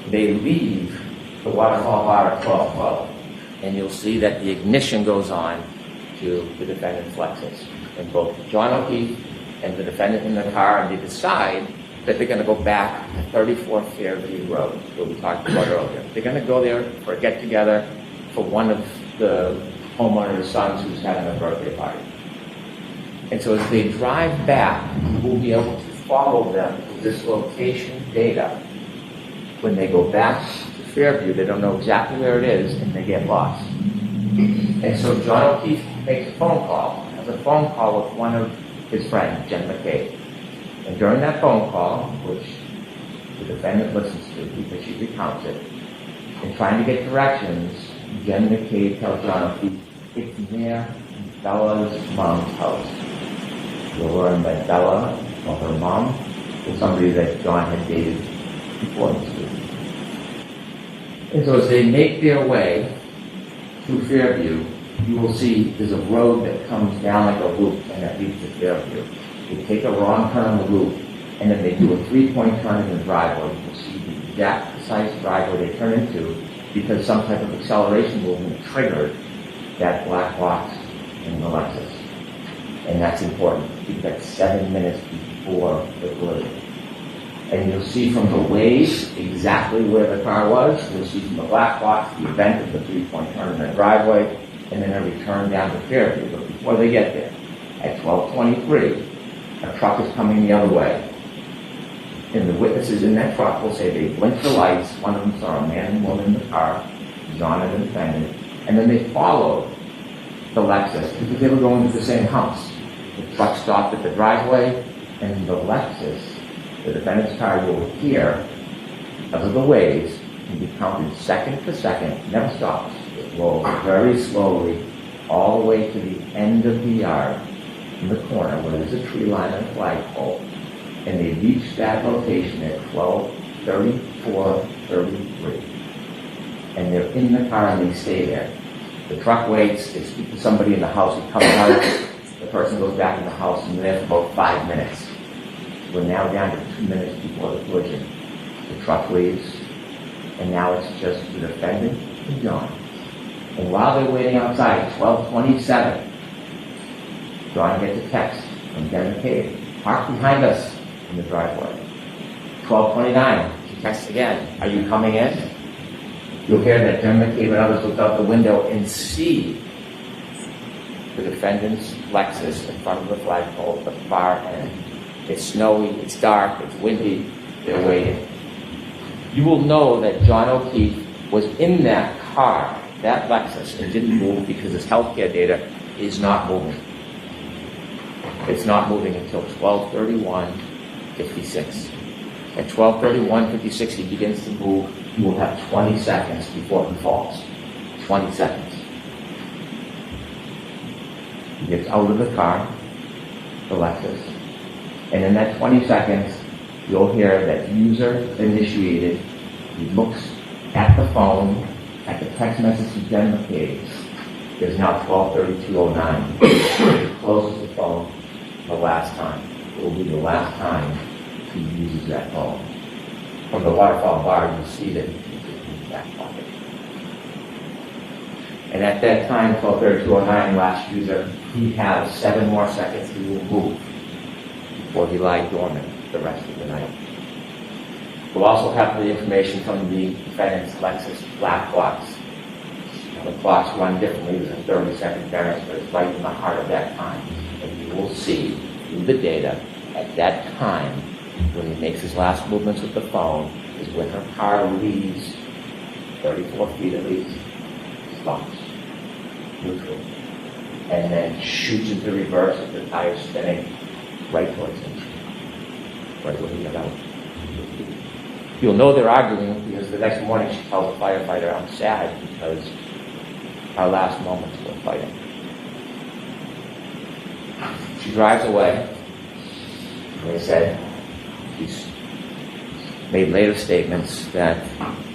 they leave the Waterfall bar at 12:12, and you'll see that the ignition goes on to the defendant's Lexus. And both John O'Keefe and the defendant in the car, and they decide that they're going to go back to 34 Fairview Road, where we talked about earlier. They're going to go there for a get-together for one of the homeowner's sons who's having a birthday party. And so as they drive back, we'll be able to follow them with this location data. When they go back to Fairview, they don't know exactly where it is, and they get lost. And so John O'Keefe makes a phone call, has a phone call with one of his friends, Jen McCabe. And during that phone call, which the defendant listens to because she recounts it, in trying to get directions, Jen McCabe tells John O'Keefe, it's near Bella's mom's house. You'll learn that Bella, or her mom, was somebody that John had dated before this week. And so as they make their way through Fairview, you will see there's a road that comes down like a loop and that leads to Fairview. They take a wrong turn on the loop, and then they do a 3-point turn in the driveway. You can see the exact precise driveway they turn into because some type of acceleration movement triggered that black box in the Lexus. And that's important because that's 7 minutes before the collision. And you'll see from the waves exactly where the car was. You'll see from the black box the event of the 3-point turn in the driveway, and then a return down to Fairview. But before they get there, at 12:23, a truck is coming the other way. And the witnesses in that truck will say they blinked the lights. One of them saw a man and woman in the car, John and the defendant, and then they followed the Lexus because they were going to the same house. The truck stopped at the driveway, and the Lexus, the defendant's car, will appear because of the waves and be counted second to second, never stops. It rolls very slowly all the way to the end of the yard in the corner where there's a tree line and a flagpole. And they reach that location at 12:34:33. And they're in the car and they stay there. The truck waits, they speak to somebody in the house, he comes out, the person goes back in the house and they're there for about 5 minutes. We're now down to 2 minutes before the collision. The truck leaves, and now it's just the defendant and John. And while they're waiting outside at 12:27, John gets a text from Denver Cave. Park behind us in the driveway. 12:29, she texts again. Are you coming in? You'll hear that Denver Cave and others looked out the window and see the defendant's Lexus in front of the flagpole at the far end. It's snowy, it's dark, it's windy, they're waiting. You will know that John O'Keefe was in that car, that Lexus, and didn't move because his healthcare data is not moving. It's not moving until 12:31:56. At 12:31:56, he begins to move. He will have 20 seconds before he falls. 20 seconds. He gets out of the car, the Lexus, and in that 20 seconds, you'll hear that user initiated. He looks at the phone, at the text message to Jen McCabe. There's now 12:32:09. He closes the phone the last time. It will be the last time he uses that phone. From the waterfall bar, you'll see that he's in his back pocket. And at that time, 12:32:09, last user, he has 7 more seconds to move before he lied dormant the rest of the night. We'll also have the information from the defendant's Lexus black box. Now, the clocks run differently. There's a 30-second variance, but it's right in the heart of that time. And you will see through the data at that time, when he makes his last movements with the phone, is when her car leaves 34 feet at least, stops, neutral, and then shoots into reverse with the tire spinning right towards him, right when he got out. You'll know they're arguing because the next morning she tells the firefighter, I'm sad because our last moments were fighting. She drives away. And they said she's made later statements that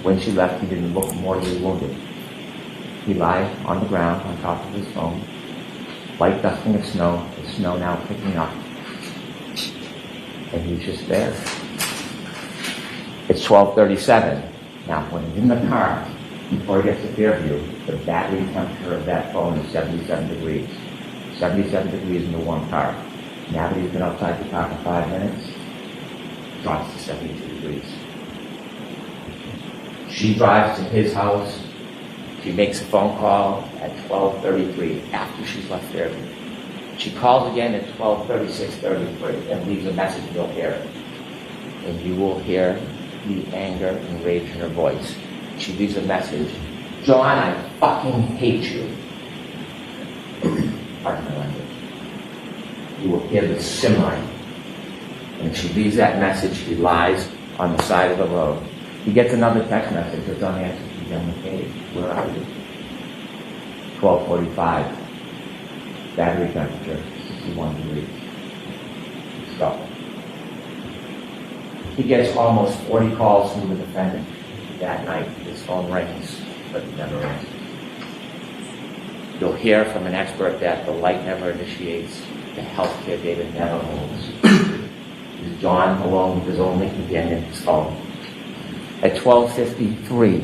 when she left, he didn't look mortally wounded. He lies on the ground on top of his phone, light dusting of snow, the snow now picking up. And he's just there. It's 12:37. Now, when he's in the car, before he gets to Fairview, the battery temperature of that phone is 77 degrees. 77 degrees in the warm car. Now that he's been outside the car for 5 minutes, drops to 72 degrees. She drives to his house. She makes a phone call at 12:33 after she's left Fairview. She calls again at 12:36:33 and leaves a message. You'll hear it. And you will hear the anger and rage in her voice. She leaves a message. John, I fucking hate you. Pardon my language. You will hear the simmering. And she leaves that message. He lies on the side of the road. He gets another text message that's unanswered from Jen McCabe. Where are you? 12:45. Battery temperature, 61 degrees. Stop. He gets almost 40 calls from the defendant that night. His phone rings, but he never answers. You'll hear from an expert that the light never initiates, the healthcare data never moves. Is John alone with his only companion, his phone. At 12:53,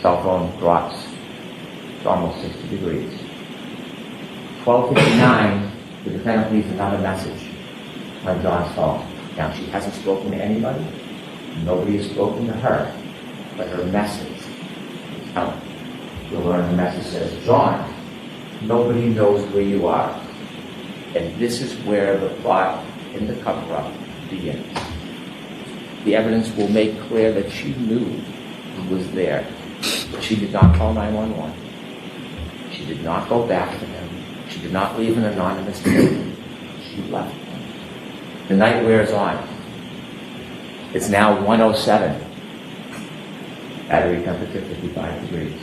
cell phone drops to almost 60 degrees. 12:59, the defendant leaves another message on John's phone. Now, she hasn't spoken to anybody. Nobody has spoken to her. But her message is telling. You'll learn the message says, John, nobody knows where you are. And this is where the plot in the cover-up begins. The evidence will make clear that she knew he was there. But she did not call 911. She did not go back to him. She did not leave an anonymous tip. She left him. The night wears on. It's now 1:07. Battery temperature 55 degrees.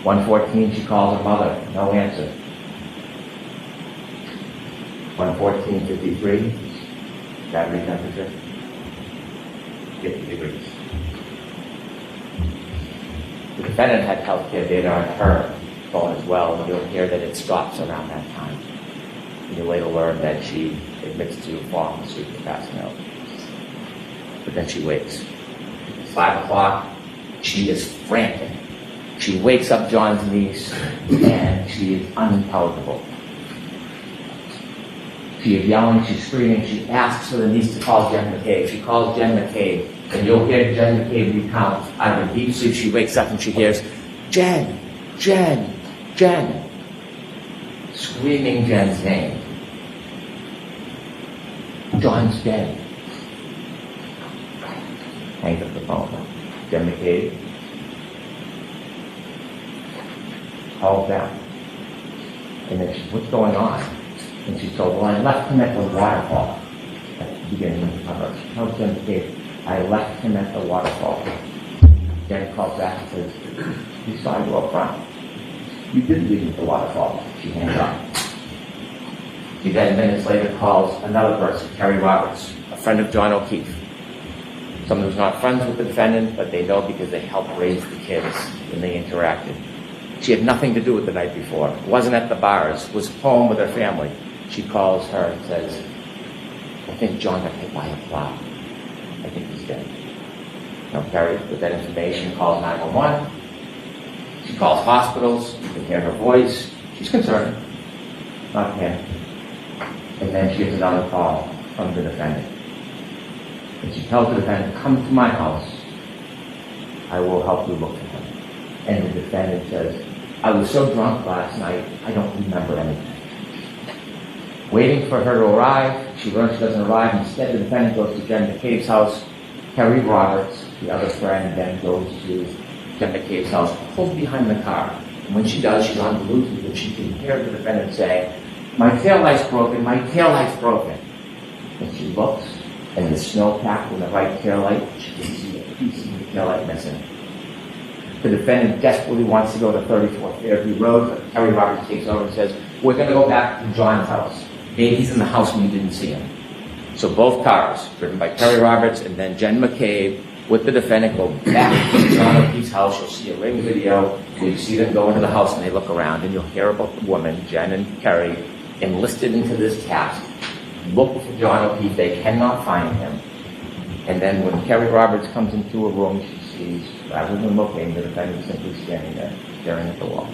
1:14, she calls her mother. No answer. 1:14:53. Battery temperature 50 degrees. The defendant had healthcare data on her phone as well, and you'll hear that it stops around that time. And you'll later learn that she admits to falling asleep and passing out. But then she wakes. 5 o'clock, she is frantic. She wakes up John's niece, and she is unintelligible. She's yelling, she's screaming, she asks for the niece to call Jen McCabe. She calls Jen McCabe, and you'll hear Jen McCabe recount out of a deep sleep. She wakes up and she hears, Jen, Jen, Jen, screaming Jen's name. John's dead. Hangs up the phone. Jen McCabe calls back. And then she's, what's going on? And she's told, well, I left him at the waterfall at the beginning of the cover. She tells Jen McCabe, I left him at the waterfall. Jen calls back and says, you saw you up front. You did leave him at the waterfall. She hangs up. She then minutes later calls another person, Terry Roberts, a friend of John O'Keefe. Someone who's not friends with the defendant, but they know because they helped raise the kids and they interacted. She had nothing to do with the night before. Wasn't at the bars. Was home with her family. She calls her and says, I think John got hit by a plow. I think he's dead. Now Terry, with that information, calls 911. She calls hospitals. You can hear her voice. She's concerned. Not him. And then she gets another call from the defendant. And she tells the defendant, come to my house. I will help you look for him. And the defendant says, I was so drunk last night, I don't remember anything. Waiting for her to arrive, she learns she doesn't arrive. Instead, the defendant goes to Jen McCabe's house. Terry Roberts, the other friend, then goes to Jen McCabe's house, pulls behind the car. And when she does, she's on Bluetooth, and she can hear the defendant say, my taillight's broken, my taillight's broken. And she looks, and the snowpack in the right taillight, she can see a piece of the taillight missing. The defendant desperately wants to go to 34th Fairview Road, but Terry Roberts takes over and says, we're going to go back to John's house. Maybe he's in the house when you didn't see him. So both cars, driven by Terry Roberts and then Jen McCabe, with the defendant, go back to John O'Keefe's house. You'll see a ring video where you see them go into the house and they look around, and you'll hear about the woman, Jen and Terry, enlisted into this task. Look for John O'Keefe. They cannot find him. And then when Terry Roberts comes into a room, she sees, rather than looking, the defendant simply standing there, staring at the wall.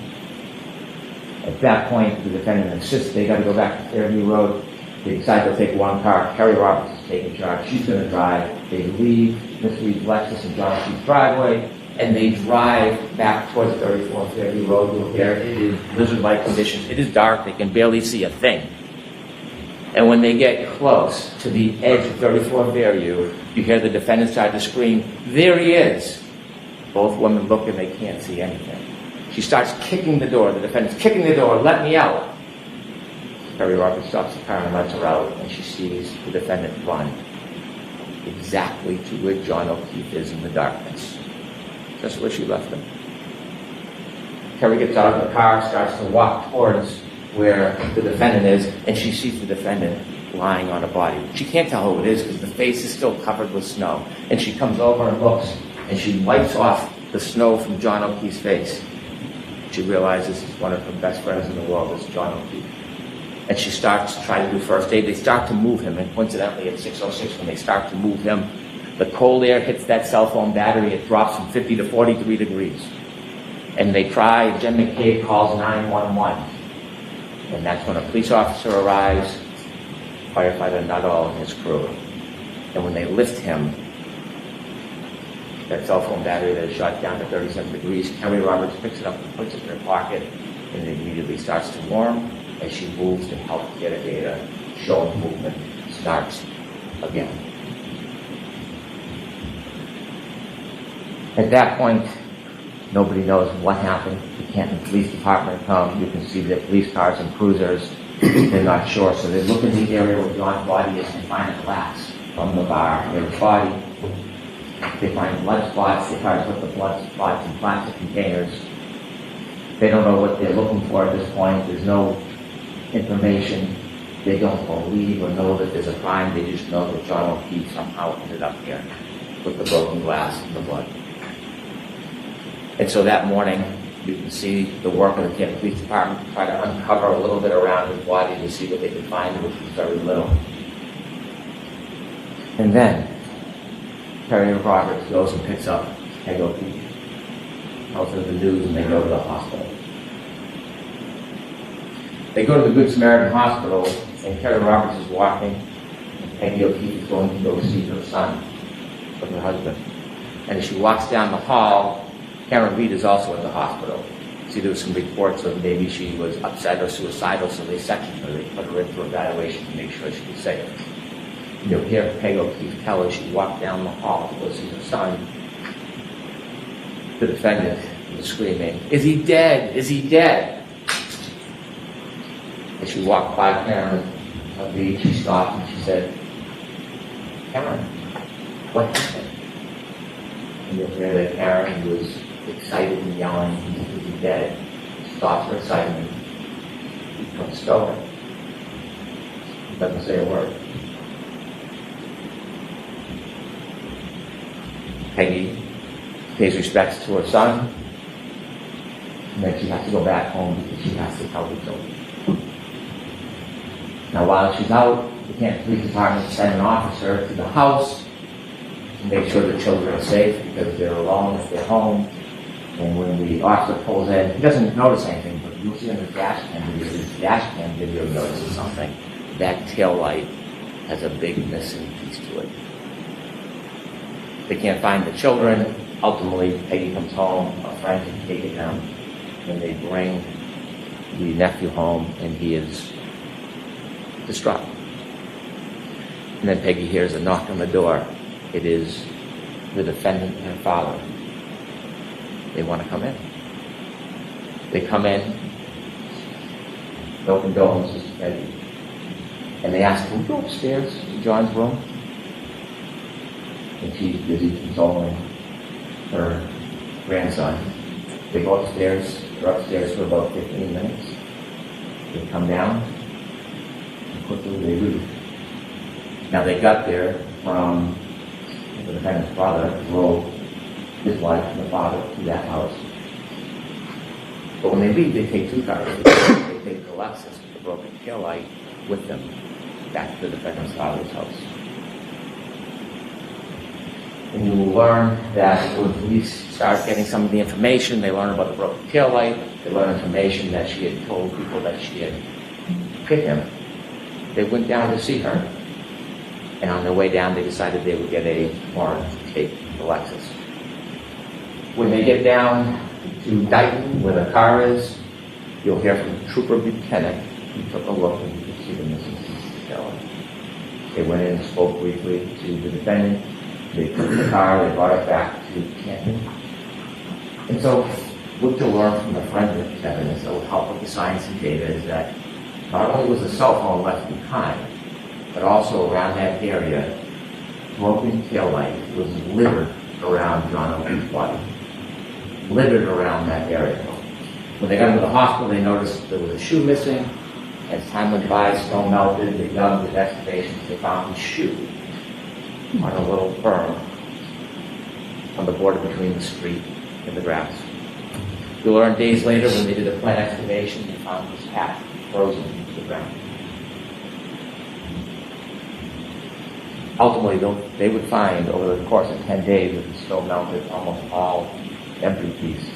At that point, the defendant insists they got to go back to Fairview Road. They decide they'll take one car. Terry Roberts is taking charge. She's going to drive. They leave Miss Reed's Lexus in John O'Keefe's driveway, and they drive back towards 34th Fairview Road. You'll hear it is blizzard-like conditions. It is dark. They can barely see a thing. And when they get close to the edge of 34th Fairview, you hear the defendant start to scream, there he is. Both women look and they can't see anything. She starts kicking the door. The defendant's kicking the door, let me out. Terry Roberts stops the car and lets her out, and she sees the defendant run exactly to where John O'Keefe is in the darkness. Just where she left him. Terry gets out of the car, starts to walk towards where the defendant is, and she sees the defendant lying on a body. She can't tell who it is because the face is still covered with snow. And she comes over and looks, and she wipes off the snow from John O'Keefe's face. She realizes one of her best friends in the world is John O'Keefe. And she starts to try to do first aid. They start to move him, and coincidentally at 6:06 when they start to move him, the cold air hits that cell phone battery. It drops from 50 to 43 degrees. And they try, Jen McCabe calls 911. And that's when a police officer arrives, firefighter Nuttall and his crew. And when they lift him, that cell phone battery that is shot down to 37 degrees, Terry Roberts picks it up and puts it in her pocket, and it immediately starts to warm as she moves to help get a data showing movement starts again. At that point, nobody knows what happened. The Canton Police Department come. You can see the police cars and cruisers. They're not sure, so they look in the area where John's body is and find a glass from the bar near his body. They find blood spots. They try to put the blood spots in plastic containers. They don't know what they're looking for at this point. There's no information. They don't believe or know that there's a crime. They just know that John O'Keefe somehow ended up here with the broken glass and the blood. And so that morning, you can see the work of the Canton Police Department try to uncover a little bit around his body to see what they could find, which was very little. And then, Terry Roberts goes and picks up Peg O'Keefe, tells her the news, and they go to the hospital. They go to the Good Samaritan Hospital, and Carrie Roberts is walking, and Peggy O'Keefe is going to go see her son, with her husband. And as she walks down the hall, Karen Reed is also at the hospital. See, there was some reports of maybe she was upset or suicidal, so they sectioned her. They put her in for evaluation to make sure she was safe. You'll hear Peggy O'Keefe tell her she walked down the hall to go see her son. The defendant was screaming, "Is he dead? Is he dead?" As she walked by Karen Reed, she stopped and she said, "Karen, what happened?" And you'll hear that Karen was excited and yelling, "Is he dead?" She stops her excitement. He becomes stoic. He doesn't say a word. Peggy pays respects to her son, and then she has to go back home because she has to tell the children. Now, while she's out, the Canton Police Department sent an officer to the house to make sure the children are safe because they're alone if they're home. And when the officer pulls in, he doesn't notice anything, but you'll see in the dash cam video notices something. That tail light has a big missing piece to it. They can't find the children. Ultimately, Peggy comes home, a friend can take it down, and they bring the nephew home, and he is distraught. And then Peggy hears a knock on the door. It is the defendant and her father. They want to come in. They come in, no condolences to Peggy, and they ask, "Can we go upstairs to John's room?" And she's busy consoling her grandson. They go upstairs. They're upstairs for about 15 minutes. They come down, and quickly they leave. Now they got there from the defendant's father, drove his wife and the father to that house. But when they leave, they take two cars. They take the Lexus with the broken tail light with them back to the defendant's father's house. And you will learn that when police start getting some of the information, they learn about the broken tail light, they learn information that she had told people that she had hit him. They went down to see her. And on their way down, they decided they would get a warrant to take the Lexus. When they get down to Dighton, where the car is, you'll hear from Trooper Buchanan. He took a look and you could see the missing piece of the tail light. They went in and spoke briefly to the defendant. They took the car, they brought it back to Canton. And so what you'll learn from the forensic evidence that will help with the science and data is that not only was the cell phone left behind, but also around that area, broken tail light was littered around John O'Keefe's body. Littered around that area. When they got into the hospital, they noticed there was a shoe missing. As time went by, snow melted, they dug with excavations, they found his shoe on a little berm on the border between the street and the grass. You'll learn days later when they did a plant excavation, they found his hat frozen into the ground. Ultimately, they would find over the course of 10 days that the snow melted almost all every piece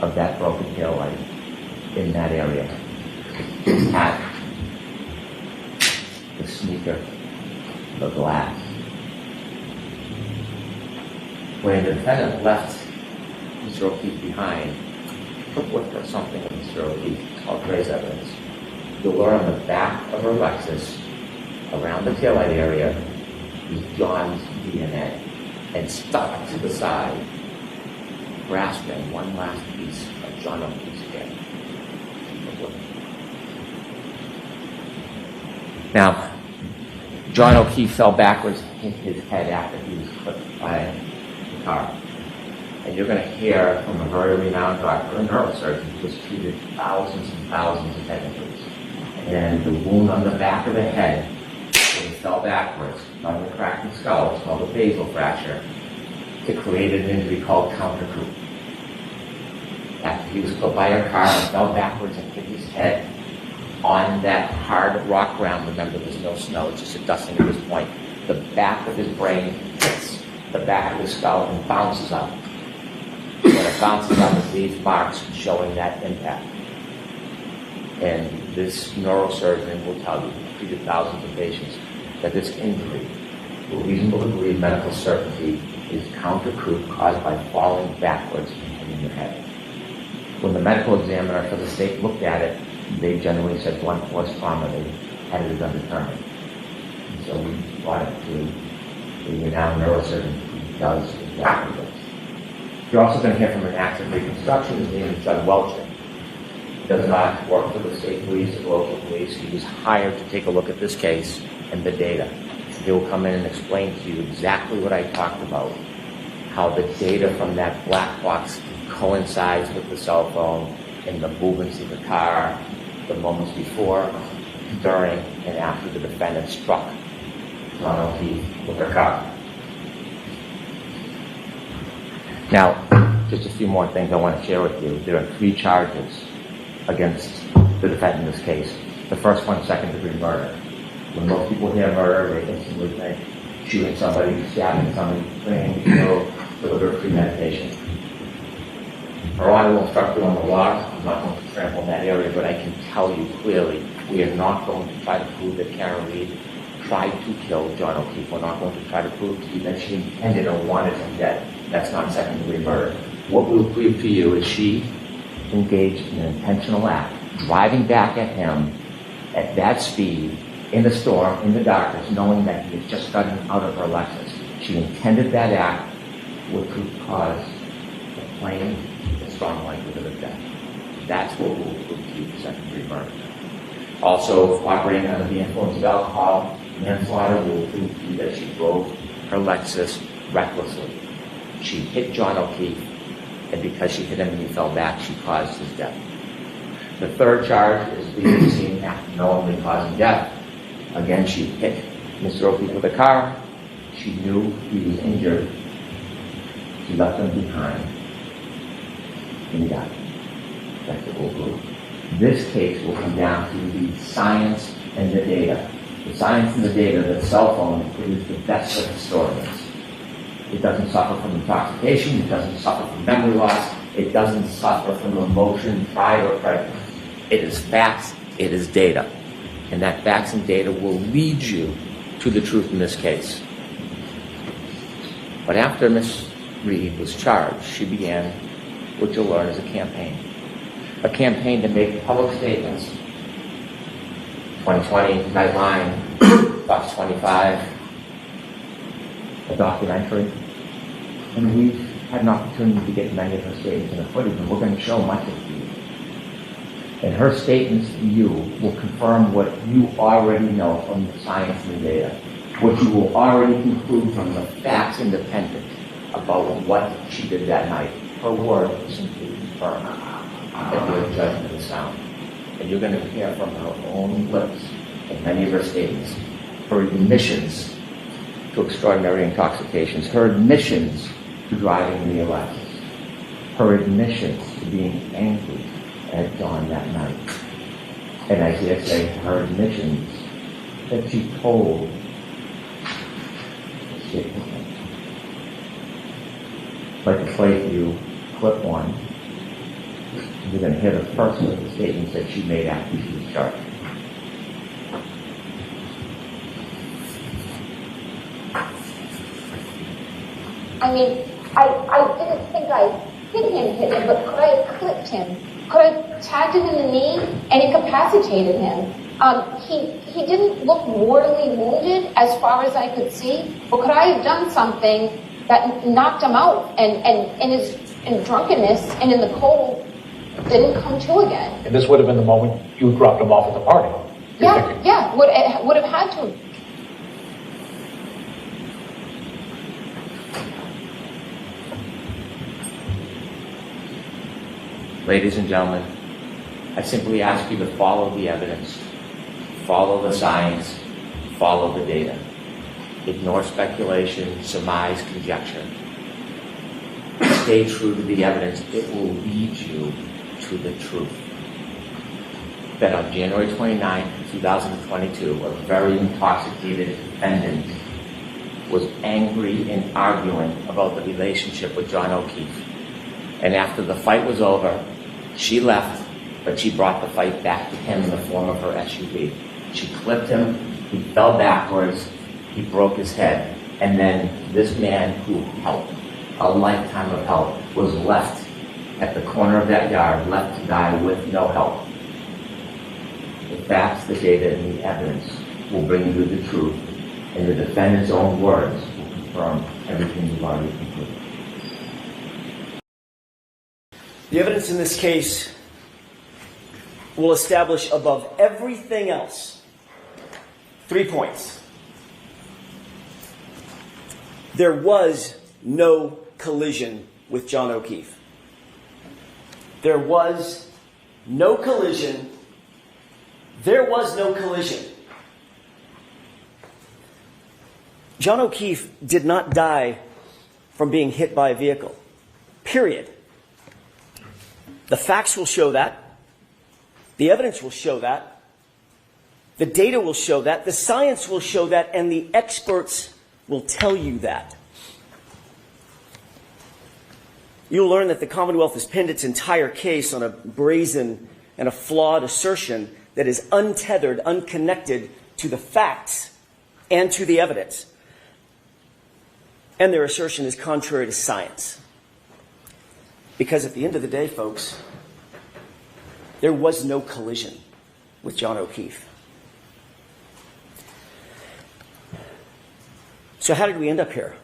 of that broken tail light in that area. His hat, the sneaker, the glass. When the defendant left Mr. O'Keefe behind, took with her something of Mr. O'Keefe called trace evidence. You'll learn on the back of her Lexus, around the taillight area, was John's DNA, and stuck to the side, grasping one last piece of John O'Keefe's head. Now, John O'Keefe fell backwards and hit his head after he was clipped by the car. And you're going to hear from a very renowned doctor, a neurosurgeon, who has treated thousands and thousands of head injuries. And the wound on the back of the head, when he fell backwards, on the cracked skull, it's called a basal fracture, it created an injury called counter-coup. After he was clipped by a car and fell backwards and hit his head on that hard rock ground, remember there's no snow, it's just a dusting at this point, the back of his brain hits the back of his skull and bounces up. When it bounces up, it leaves marks showing that impact. And this neurosurgeon will tell you, treated thousands of patients, that this injury, to a reasonable degree of medical certainty, is counter-proof caused by falling backwards and hitting your head. When the medical examiner for the state looked at it, they generally said blunt force trauma. They had it as undetermined. And so we brought it to the renowned neurosurgeon who does exactly this. You're also going to hear from an active reconstruction. His name is Judd Welcher. He does not work for the state police or the local police. He was hired to take a look at this case and the data. He will come in and explain to you exactly what I talked about, how the data from that black box coincides with the cell phone and the movements of the car, the moments before, during, and after the defendant struck John O'Keefe with her car. Now, just a few more things I want to share with you. There are 3 charges against the defendant in this case. The first one, second-degree murder. When most people hear murder, they instantly think shooting somebody, stabbing somebody, bringing kill, deliberate premeditation. Her Honor will start doing the law. I'm not going to trample in that area, but I can tell you clearly, we are not going to try to prove that Karen Reed tried to kill John O'Keefe. We're not going to try to prove to you that she intended or wanted him dead. That's not second-degree murder. What we'll prove to you is she engaged in an intentional act, driving back at him at that speed, in the storm, in the darkness, knowing that he had just gotten out of her Lexus. She intended that act, which would cause a plain and strong likelihood of death. That's what will prove to you second-degree murder. Also, operating under the influence of alcohol, manslaughter will prove to you that she drove her Lexus recklessly. She hit John O'Keefe, and because she hit him and he fell back, she caused his death. The third charge is leaving the scene after knowingly causing death. Again, she hit Mr. O'Keefe with a car. She knew he was injured. She left him behind, and he died. That's what we'll prove. This case will come down to the science and the data. The science and the data that cell phone is the best of historians. It doesn't suffer from intoxication. It doesn't suffer from memory loss. It doesn't suffer from emotion, pride, or prejudice. It is facts. It is data. And that facts and data will lead you to the truth in this case. But after Ms. Reed was charged, she began what you'll learn is a campaign. A campaign to make public statements. 2020 guideline, Box 25, a documentary. And we've had an opportunity to get many of her statements in the footage, and we're going to show much of it to you. And her statements to you will confirm what you already know from the science and the data, what you will already conclude from the facts independent about what she did that night. Her word is simply confirm that your judgment is sound. And you're going to hear from her own lips in many of her statements, her admissions to extraordinary intoxications, her admissions to driving the Lexus, her admissions to being angry at dawn that night. And I dare say her admissions that she told I'd like to play for you clip 1. You're going to hear the first of the statements that she made after she was charged. I mean, I didn't think I hit him, but could I have clipped him? Could I tagged him in the knee and incapacitated him? He didn't look mortally wounded as far as I could see, but could I have done something that knocked him out and in drunkenness and in the cold didn't come to again? And this would have been the moment you dropped him off at the party. Yeah, would have had to. Ladies and gentlemen, I simply ask you to follow the evidence, follow the science, follow the data. Ignore speculation, surmise, conjecture. Stay true to the evidence. It will lead you to the truth. That on January 29, 2022, a very intoxicated defendant was angry and arguing about the relationship with John O'Keefe. And after the fight was over, she left but she brought the fight back to him in the form of her SUV. She clipped him, he fell backwards, he broke his head, and then this man who helped, a lifetime of help, was left at the corner of that yard, left to die with no help. The facts, the data, and the evidence will bring you the truth, and the defendant's own words will confirm everything you've already concluded. The evidence in this case will establish above everything else 3 points. There was no collision with John O'Keefe. There was no collision. There was no collision. John O'Keefe did not die from being hit by a vehicle. Period. The facts will show that. The evidence will show that. The data will show that. The science will show that. And the experts will tell you that. You'll learn that the Commonwealth has pinned its entire case on a brazen and a flawed assertion that is untethered, unconnected to the facts and to the evidence. And their assertion is contrary to science. Because at the end of the day, folks, there was no collision with John O'Keefe. So how did we end up here?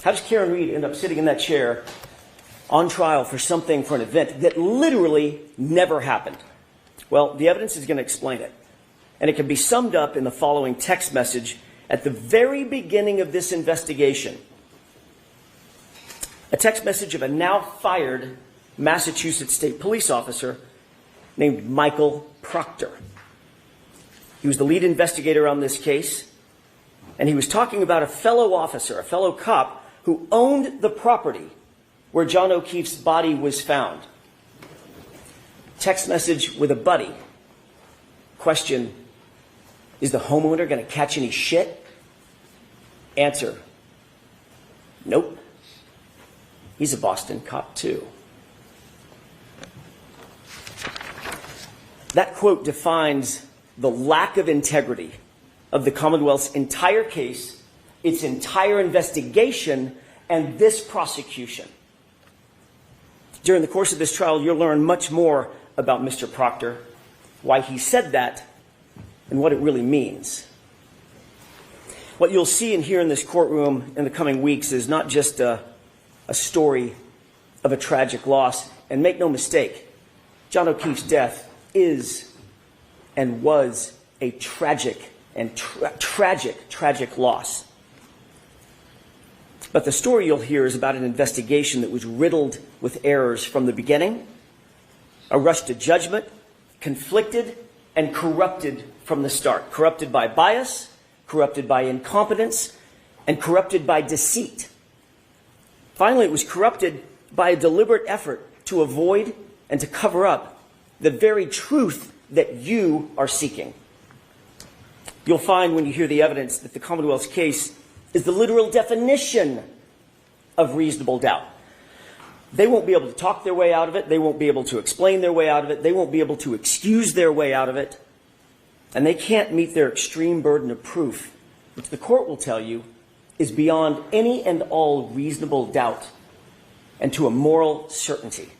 How does Karen Reed end up sitting in that chair on trial for an event that literally never happened? Well, the evidence is going to explain it. And it can be summed up in the following text message at the very beginning of this investigation. A text message of a now fired Massachusetts State Police officer named Michael Proctor. He was the lead investigator on this case, and he was talking about a fellow officer, a fellow cop, who owned the property where John O'Keefe's body was found. Text message with a buddy. Question: is the homeowner going to catch any shit? Answer: nope. He's a Boston cop too. That quote defines the lack of integrity of the Commonwealth's entire case, its entire investigation, and this prosecution. During the course of this trial, you'll learn much more about Mr. Proctor, why he said that, and what it really means. What you'll see and hear in this courtroom in the coming weeks is not just a story of a tragic loss. And make no mistake, John O'Keefe's death is and was a tragic and tragic loss. But the story you'll hear is about an investigation that was riddled with errors from the beginning, a rush to judgment, conflicted and corrupted from the start. Corrupted by bias, corrupted by incompetence, and corrupted by deceit. Finally, it was corrupted by a deliberate effort to avoid and to cover up the very truth that you are seeking. You'll find when you hear the evidence that the Commonwealth's case is the literal definition of reasonable doubt. They won't be able to talk their way out of it. They won't be able to explain their way out of it. They won't be able to excuse their way out of it. And they can't meet their extreme burden of proof, which the court will tell you is beyond any and all reasonable doubt and to a moral certainty.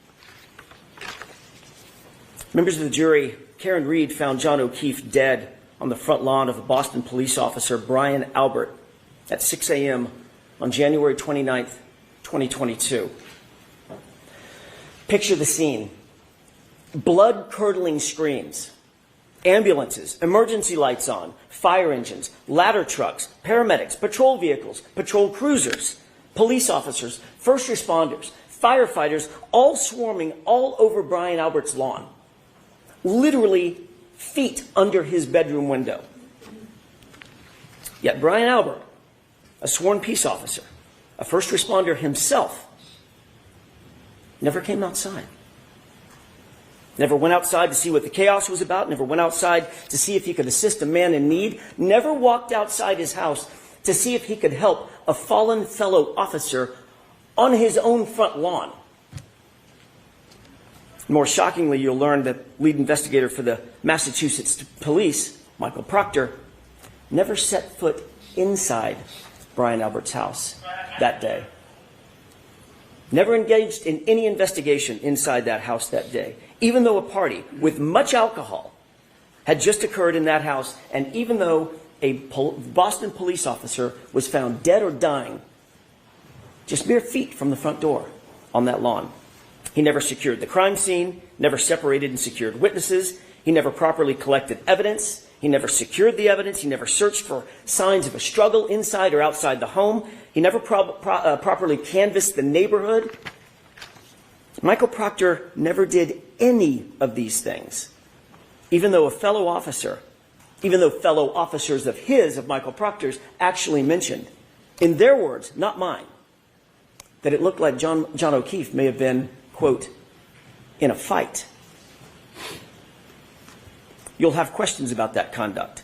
Members of the jury, Karen Reed found John O'Keefe dead on the front lawn of a Boston police officer, Brian Albert, at 6 a.m. on January 29th, 2022. Picture the scene. Blood-curdling screams. Ambulances, emergency lights on, fire engines, ladder trucks, paramedics, patrol vehicles, patrol cruisers, police officers, first responders, firefighters, all swarming all over Brian Albert's lawn. Literally feet under his bedroom window. Yet Brian Albert, a sworn peace officer, a first responder himself, never came outside. Never went outside to see what the chaos was about. Never went outside to see if he could assist a man in need. Never walked outside his house to see if he could help a fallen fellow officer on his own front lawn. More shockingly, you'll learn that lead investigator for the Massachusetts police, Michael Proctor, never set foot inside Brian Albert's house that day. Never engaged in any investigation inside that house that day, even though a party with much alcohol had just occurred in that house, and even though a Boston police officer was found dead or dying just mere feet from the front door on that lawn. He never secured the crime scene, never separated and secured witnesses. He never properly collected evidence. He never secured the evidence. He never searched for signs of a struggle inside or outside the home. He never properly canvassed the neighborhood. Michael Proctor never did any of these things, even though fellow officers of Michael Proctor's actually mentioned, in their words, not mine, that it looked like John O'Keefe may have been, quote, in a fight. You'll have questions about that conduct.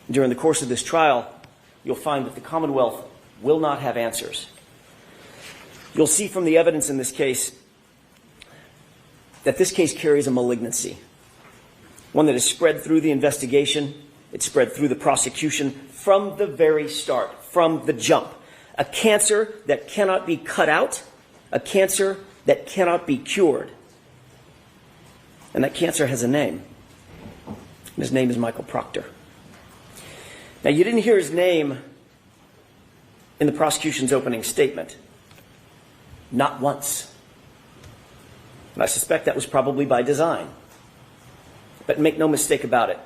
During the course of this trial, you'll find that the Commonwealth will not have answers. You'll see from the evidence in this case that this case carries a malignancy, one that is spread through the investigation, it's spread through the prosecution from the very start, from the jump. A cancer that cannot be cut out, a cancer that cannot be cured. And that cancer has a name. And his name is Michael Proctor. Now, you didn't hear his name in the prosecution's opening statement. Not once. And I suspect that was probably by design. But make no mistake about it.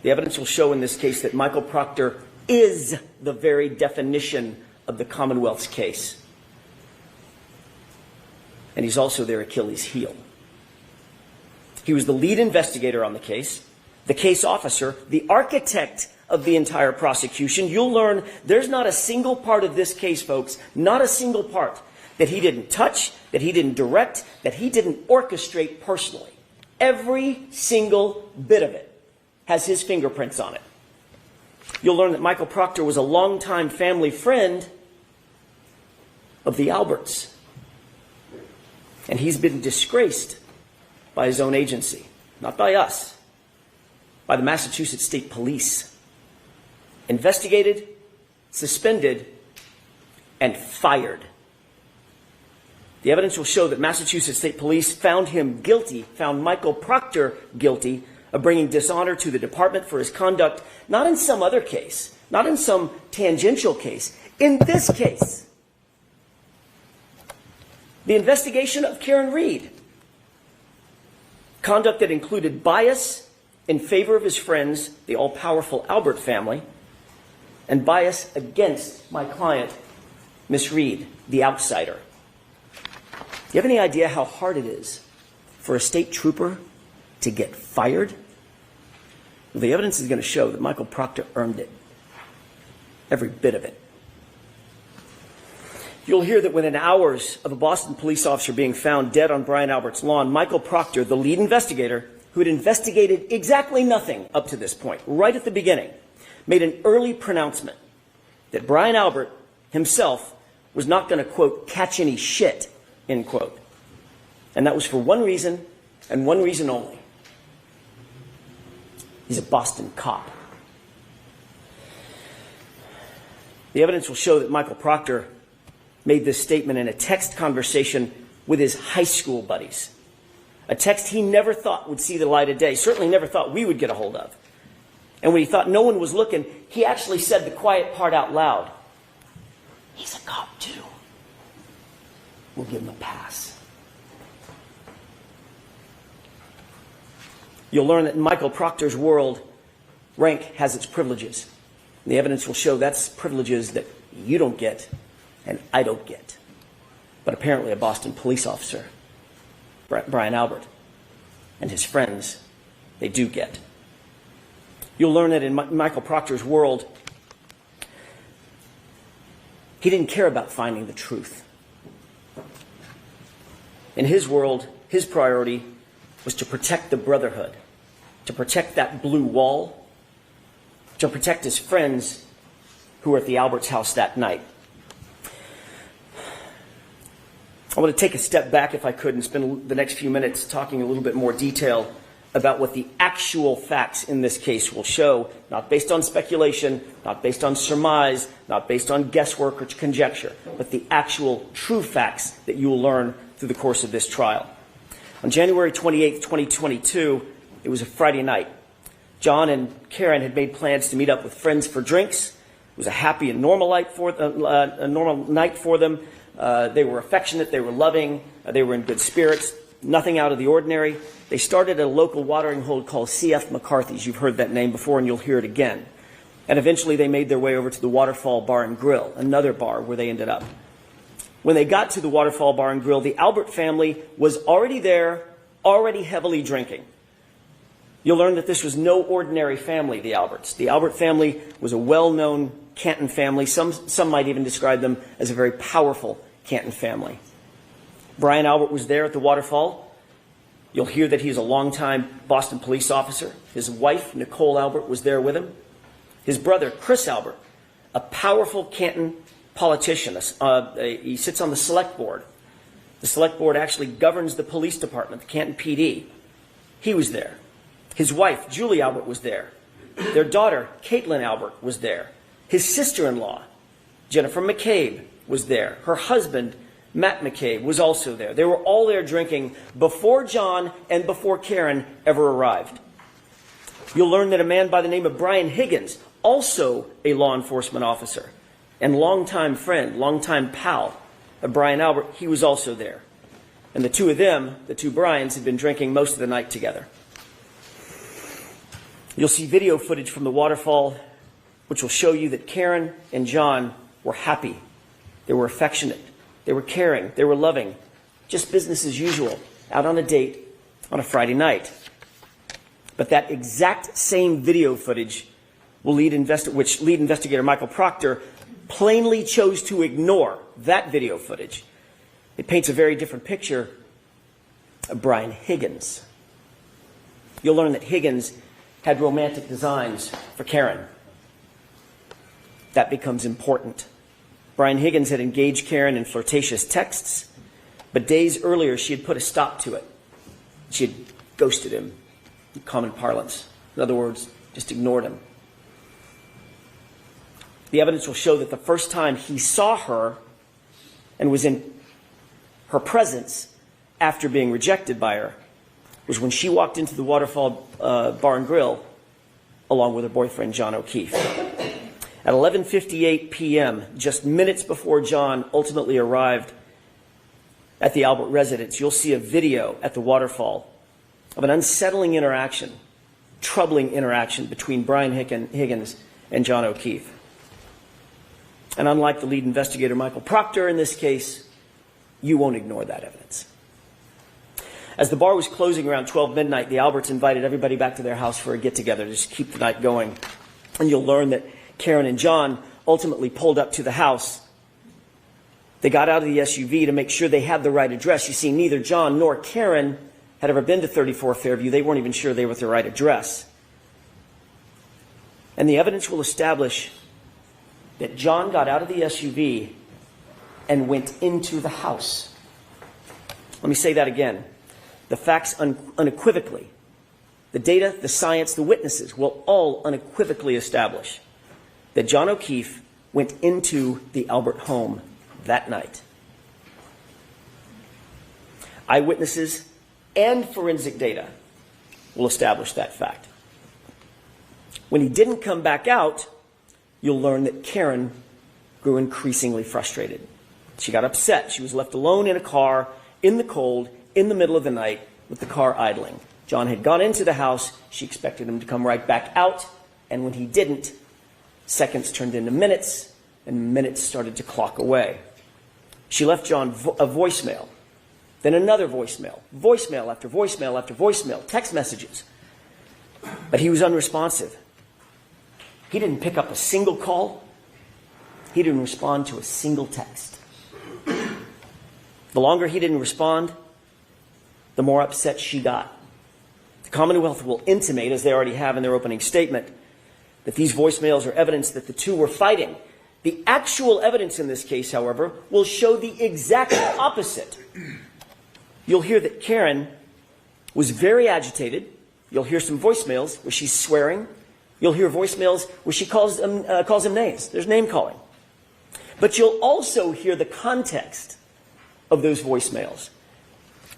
The evidence will show in this case that Michael Proctor is the very definition of the Commonwealth's case. And he's also their Achilles heel. He was the lead investigator on the case officer, the architect of the entire prosecution. You'll learn there's not a single part of this case, folks, not a single part that he didn't touch, that he didn't direct, that he didn't orchestrate personally. Every single bit of it has his fingerprints on it. You'll learn that Michael Proctor was a longtime family friend of the Alberts. And he's been disgraced by his own agency, not by us, by the Massachusetts State Police. Investigated, suspended, and fired. The evidence will show that Massachusetts State Police found him guilty, found Michael Proctor guilty of bringing dishonor to the department for his conduct, not in some other case, not in some tangential case, in this case. The investigation of Karen Reed. Conduct that included bias in favor of his friends, the all-powerful Albert family, and bias against my client, Miss Reed, the outsider. Do you have any idea how hard it is for a state trooper to get fired? Well, the evidence is going to show that Michael Proctor earned it. Every bit of it. You'll hear that within hours of a Boston police officer being found dead on Brian Albert's lawn, Michael Proctor, the lead investigator, who had investigated exactly nothing up to this point, right at the beginning, made an early pronouncement that Brian Albert himself was not going to, quote, catch any shit, end quote. And that was for one reason, and one reason only. He's a Boston cop. The evidence will show that Michael Proctor made this statement in a text conversation with his high school buddies. A text he never thought would see the light of day, certainly never thought we would get a hold of. And when he thought no one was looking, he actually said the quiet part out loud. He's a cop too. We'll give him a pass. You'll learn that in Michael Proctor's world, rank has its privileges. And the evidence will show that's privileges that you don't get and I don't get. But apparently a Boston police officer, Brian Albert, and his friends, they do get. You'll learn that in Michael Proctor's world, he didn't care about finding the truth. In his world, his priority was to protect the brotherhood, to protect that blue wall, to protect his friends who were at the Alberts' house that night. I want to take a step back, if I could, and spend the next few minutes talking a little bit more detail about what the actual facts in this case will show, not based on speculation, not based on surmise, not based on guesswork or conjecture, but the actual true facts that you will learn through the course of this trial. On January 28, 2022, it was a Friday night. John and Karen had made plans to meet up with friends for drinks. It was a happy and normal night for them. They were affectionate, they were loving, they were in good spirits, nothing out of the ordinary. They started at a local watering hole called C.F. McCarthy's. You've heard that name before and you'll hear it again. And eventually they made their way over to the Waterfall Bar and Grill, another bar where they ended up. When they got to the Waterfall Bar and Grill, the Albert family was already there, already heavily drinking. You'll learn that this was no ordinary family, the Alberts. The Albert family was a well-known Canton family. Some might even describe them as a very powerful Canton family. Brian Albert was there at the waterfall. You'll hear that he's a longtime Boston police officer. His wife, Nicole Albert, was there with him. His brother, Chris Albert, a powerful Canton politician. He sits on the select board. The select board actually governs the police department, the Canton PD. He was there. His wife, Julie Albert, was there. Their daughter, Caitlin Albert, was there. His sister-in-law, Jennifer McCabe, was there. Her husband, Matt McCabe, was also there. They were all there drinking before John and before Karen ever arrived. You'll learn that a man by the name of Brian Higgins, also a law enforcement officer and longtime friend, longtime pal of Brian Albert, he was also there. And the two of them, the two Brians, had been drinking most of the night together. You'll see video footage from the waterfall which will show you that Karen and John were happy. They were affectionate. They were caring. They were loving. Just business as usual, out on a date on a Friday night. But that exact same video footage which lead investigator Michael Proctor plainly chose to ignore that video footage. It paints a very different picture of Brian Higgins. You'll learn that Higgins had romantic designs for Karen. That becomes important. Brian Higgins had engaged Karen in flirtatious texts, but days earlier she had put a stop to it. She had ghosted him, in common parlance. In other words, just ignored him. The evidence will show that the first time he saw her and was in her presence after being rejected by her was when she walked into the Waterfall Bar and Grill along with her boyfriend, John O'Keefe. At 11:58 p.m., just minutes before John ultimately arrived at the Albert residence, you'll see a video at the waterfall of an unsettling interaction, troubling interaction between Brian Higgins and John O'Keefe. And unlike the lead investigator, Michael Proctor, in this case, you won't ignore that evidence. As the bar was closing around 12 midnight, the Alberts invited everybody back to their house for a get-together to just keep the night going. And you'll learn that Karen and John ultimately pulled up to the house. They got out of the SUV to make sure they had the right address. You see, neither John nor Karen had ever been to 34 Fairview. They weren't even sure they were at the right address. And the evidence will establish that John got out of the SUV and went into the house. Let me say that again. The facts unequivocally, the data, the science, the witnesses will all unequivocally establish that John O'Keefe went into the Albert home that night. Eyewitnesses and forensic data will establish that fact. When he didn't come back out, you'll learn that Karen grew increasingly frustrated. She got upset. She was left alone in a car, in the cold, in the middle of the night, with the car idling. John had gone into the house. She expected him to come right back out. And when he didn't, seconds turned into minutes, and minutes started to clock away. She left John a voicemail, then another voicemail, voicemail after voicemail after voicemail, text messages. But he was unresponsive. He didn't pick up a single call. He didn't respond to a single text. The longer he didn't respond, the more upset she got. The Commonwealth will intimate, as they already have in their opening statement, that these voicemails are evidence that the two were fighting. The actual evidence in this case, however, will show the exact opposite. You'll hear that Karen was very agitated. You'll hear some voicemails where she's swearing. You'll hear voicemails where she calls him names. There's name calling. But you'll also hear the context of those voicemails.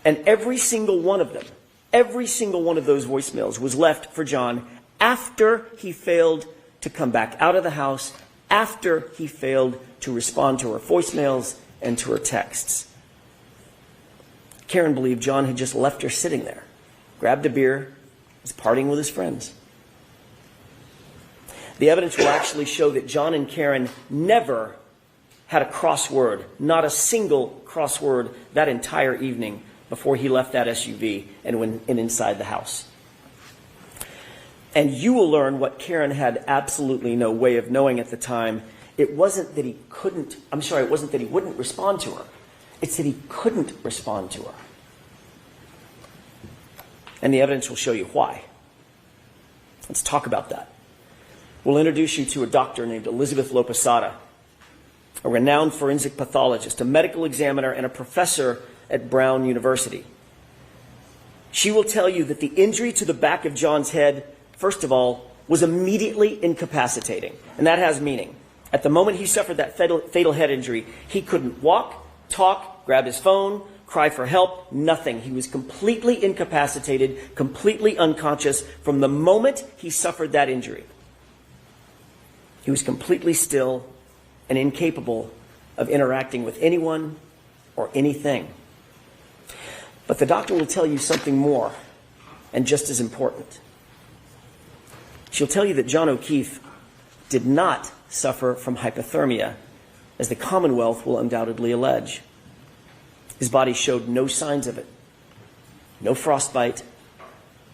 And every single one of them, every single one of those voicemails was left for John after he failed to come back out of the house, after he failed to respond to her voicemails and to her texts. Karen believed John had just left her sitting there, grabbed a beer, was partying with his friends. The evidence will actually show that John and Karen never had a crossword, not a single crossword that entire evening before he left that SUV and went inside the house. And you will learn what Karen had absolutely no way of knowing at the time. It wasn't that he wouldn't respond to her. It's that he couldn't respond to her. And the evidence will show you why. Let's talk about that. We'll introduce you to a doctor named Elizabeth Lopesada, a renowned forensic pathologist, a medical examiner, and a professor at Brown University. She will tell you that the injury to the back of John's head, first of all, was immediately incapacitating. And that has meaning. At the moment he suffered that fatal head injury, he couldn't walk, talk, grab his phone, cry for help, nothing. He was completely incapacitated, completely unconscious from the moment he suffered that injury. He was completely still and incapable of interacting with anyone or anything. But the doctor will tell you something more, and just as important. She'll tell you that John O'Keefe did not suffer from hypothermia, as the Commonwealth will undoubtedly allege. His body showed no signs of it. No frostbite,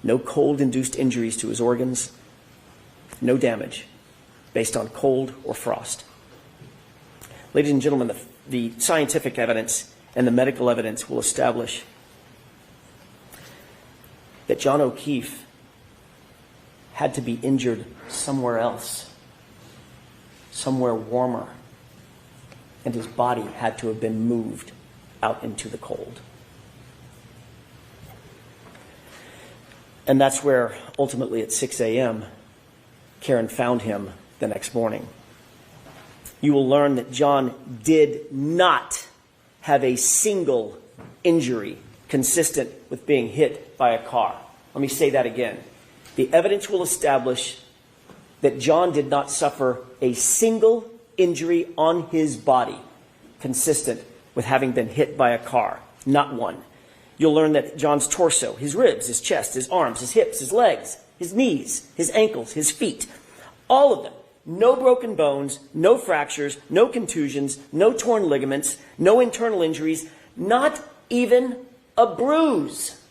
no cold-induced injuries to his organs, no damage based on cold or frost. Ladies and gentlemen, the scientific evidence and the medical evidence will establish that John O'Keefe had to be injured somewhere else, somewhere warmer, and his body had to have been moved out into the cold. And that's where, ultimately at 6 a.m., Karen found him the next morning. You will learn that John did not have a single injury consistent with being hit by a car. Let me say that again. The evidence will establish that John did not suffer a single injury on his body consistent with having been hit by a car. Not one. You'll learn that John's torso, his ribs, his chest, his arms, his hips, his legs, his knees, his ankles, his feet, all of them, no broken bones, no fractures, no contusions, no torn ligaments, no internal injuries, not even a bruise.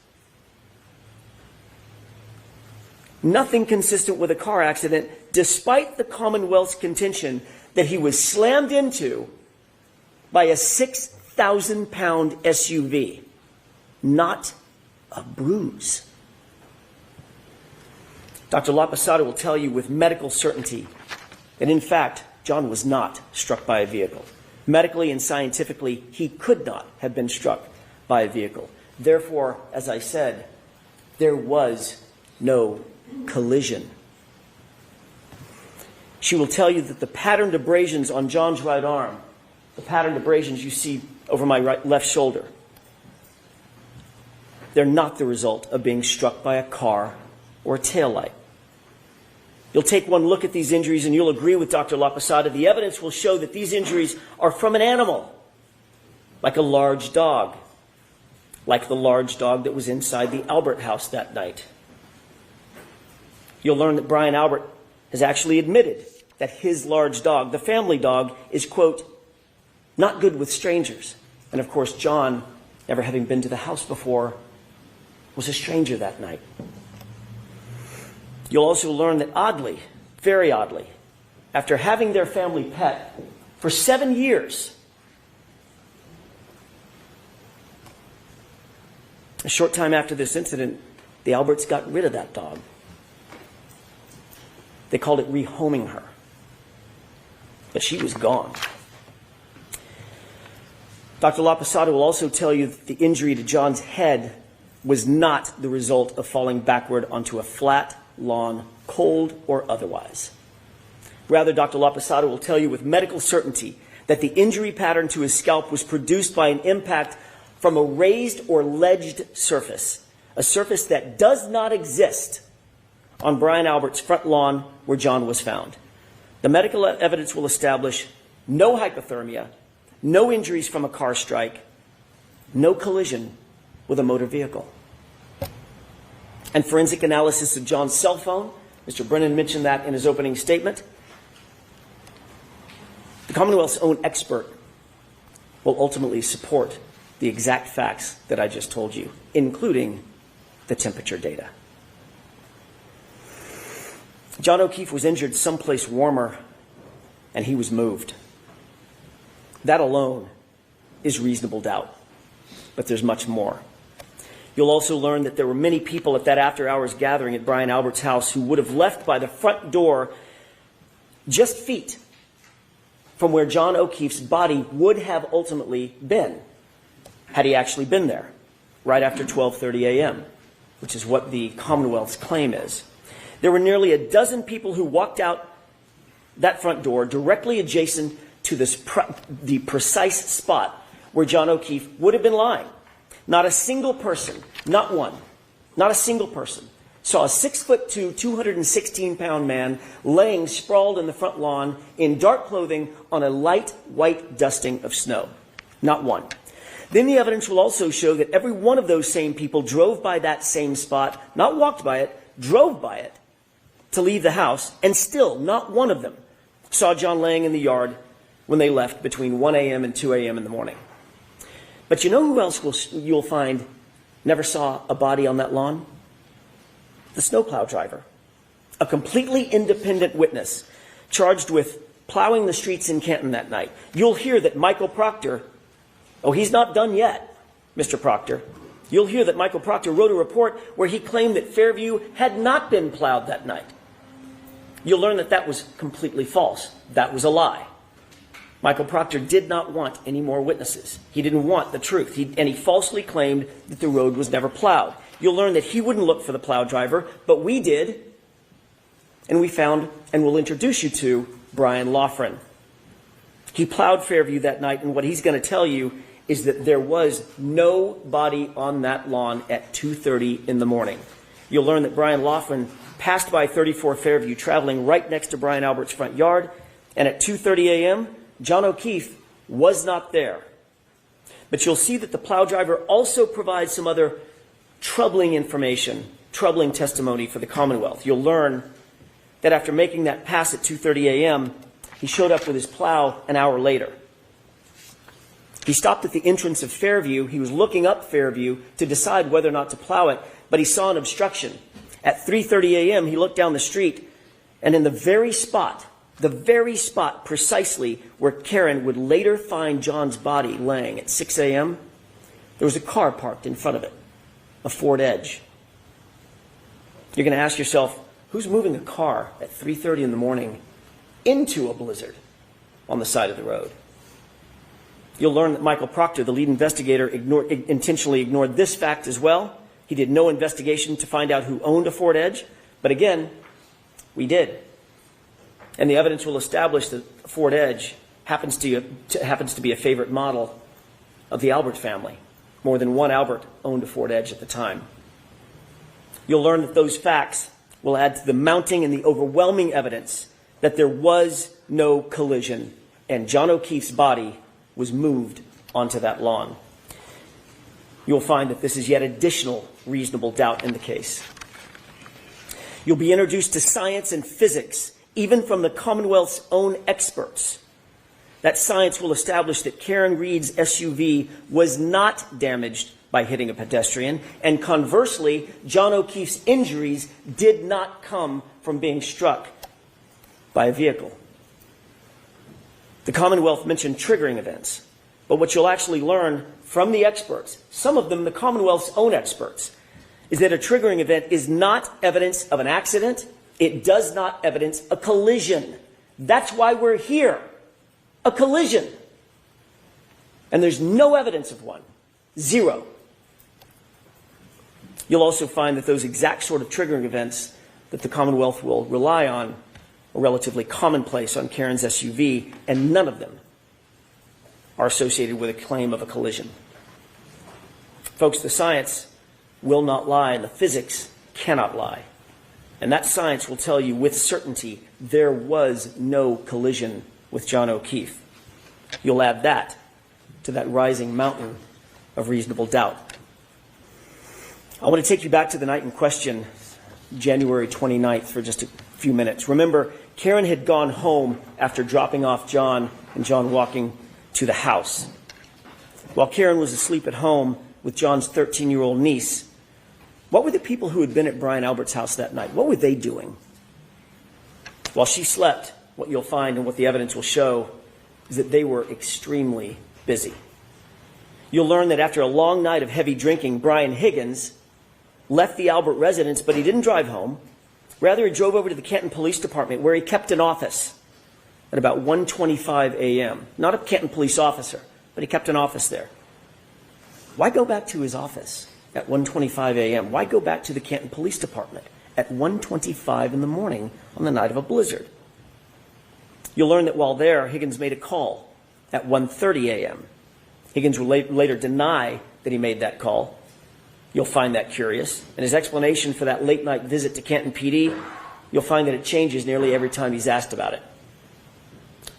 Nothing consistent with a car accident, despite the Commonwealth's contention that he was slammed into by a 6,000-pound SUV. Not a bruise. Dr. Lopesada will tell you with medical certainty that, in fact, John was not struck by a vehicle. Medically and scientifically, he could not have been struck by a vehicle. Therefore, as I said, there was no collision. She will tell you that the patterned abrasions on John's right arm, the patterned abrasions you see over my left shoulder, they're not the result of being struck by a car or a taillight. You'll take one look at these injuries and you'll agree with Dr. Lopesada. The evidence will show that these injuries are from an animal, like a large dog, like the large dog that was inside the Albert house that night. You'll learn that Brian Albert has actually admitted that his large dog, the family dog, is, quote, not good with strangers. And of course, John, never having been to the house before, was a stranger that night. You'll also learn that oddly, very oddly, after having their family pet for 7 years, a short time after this incident, the Alberts got rid of that dog. They called it rehoming her. but she was gone. Dr. Laposado will also tell you that the injury to John's head was not the result of falling backward onto a flat lawn, cold or otherwise. Rather, Dr. Laposado will tell you with medical certainty that the injury pattern to his scalp was produced by an impact from a raised or ledged surface, a surface that does not exist on Brian Albert's front lawn where John was found. The medical evidence will establish no hypothermia, no injuries from a car strike, no collision with a motor vehicle. And forensic analysis of John's cell phone, Mr. Brennan mentioned that in his opening statement. The Commonwealth's own expert will ultimately support the exact facts that I just told you, including the temperature data. John O'Keefe was injured someplace warmer, and he was moved. That alone is reasonable doubt, but there's much more. You'll also learn that there were many people at that after-hours gathering at Brian Albert's house who would have left by the front door just feet from where John O'Keefe's body would have ultimately been, had he actually been there, right after 12:30 a.m., which is what the Commonwealth's claim is. There were nearly a dozen people who walked out that front door directly adjacent to the precise spot where John O'Keefe would have been lying. Not a single person, not one, not a single person, saw a 6'2", 216-pound man laying sprawled in the front lawn in dark clothing on a light white dusting of snow. Not one. Then the evidence will also show that every one of those same people drove by that same spot, not walked by it, drove by it to leave the house, and still not one of them saw John laying in the yard when they left between 1 a.m. and 2 a.m. in the morning. But you know who else you'll find never saw a body on that lawn? The snowplow driver, a completely independent witness charged with plowing the streets in Canton that night. You'll hear that Michael Proctor, oh, he's not done yet, Mr. Proctor. You'll hear that Michael Proctor wrote a report where he claimed that Fairview had not been plowed that night. You'll learn that that was completely false. That was a lie. Michael Proctor did not want any more witnesses. He didn't want the truth, and he falsely claimed that the road was never plowed. You'll learn that he wouldn't look for the plow driver, but we did, and we found, and we'll introduce you to, Brian Loughran. He plowed Fairview that night, and what he's going to tell you is that there was no body on that lawn at 2:30 in the morning. You'll learn that Brian Loughran passed by 34 Fairview, traveling right next to Brian Albert's front yard, and at 2:30 a.m., John O'Keefe was not there. But you'll see that the plow driver also provides some other troubling information, troubling testimony for the Commonwealth. You'll learn that after making that pass at 2:30 a.m., he showed up with his plow an hour later. He stopped at the entrance of Fairview. He was looking up Fairview to decide whether or not to plow it, but he saw an obstruction. At 3:30 a.m., he looked down the street, and in the very spot precisely where Karen would later find John's body laying at 6 a.m., there was a car parked in front of it, a Ford Edge. You're going to ask yourself, who's moving a car at 3:30 in the morning into a blizzard on the side of the road? You'll learn that Michael Proctor, the lead investigator, intentionally ignored this fact as well. He did no investigation to find out who owned a Ford Edge, but again, we did. And the evidence will establish that Ford Edge happens to be a favorite model of the Albert family. More than one Albert owned a Ford Edge at the time. You'll learn that those facts will add to the mounting and the overwhelming evidence that there was no collision and John O'Keefe's body was moved onto that lawn. You'll find that this is yet additional reasonable doubt in the case. You'll be introduced to science and physics, even from the Commonwealth's own experts. That science will establish that Karen Reed's SUV was not damaged by hitting a pedestrian, and conversely, John O'Keefe's injuries did not come from being struck by a vehicle. The Commonwealth mentioned triggering events, but what you'll actually learn from the experts, some of them the Commonwealth's own experts, is that a triggering event is not evidence of an accident. It does not evidence a collision. That's why we're here. a collision. And there's no evidence of one. Zero. You'll also find that those exact sort of triggering events that the Commonwealth will rely on are relatively commonplace on Karen's SUV, and none of them are associated with a claim of a collision. Folks, the science will not lie, and the physics cannot lie. And that science will tell you with certainty there was no collision with John O'Keefe. You'll add that to that rising mountain of reasonable doubt. I want to take you back to the night in question, January 29th, for just a few minutes. Remember, Karen had gone home after dropping off John and John walking to the house. While Karen was asleep at home with John's 13-year-old niece, what were the people who had been at Brian Albert's house that night? What were they doing? While she slept, what you'll find and what the evidence will show is that they were extremely busy. You'll learn that after a long night of heavy drinking, Brian Higgins left the Albert residence, but he didn't drive home. Rather, he drove over to the Canton Police Department, where he kept an office at about 1:25 a.m. Not a Canton police officer, but he kept an office there. Why go back to his office at 1:25 a.m.? Why go back to the Canton Police Department at 1:25 in the morning on the night of a blizzard? You'll learn that while there, Higgins made a call at 1:30 a.m. Higgins will later deny that he made that call. You'll find that curious. And his explanation for that late-night visit to Canton PD, you'll find that it changes nearly every time he's asked about it.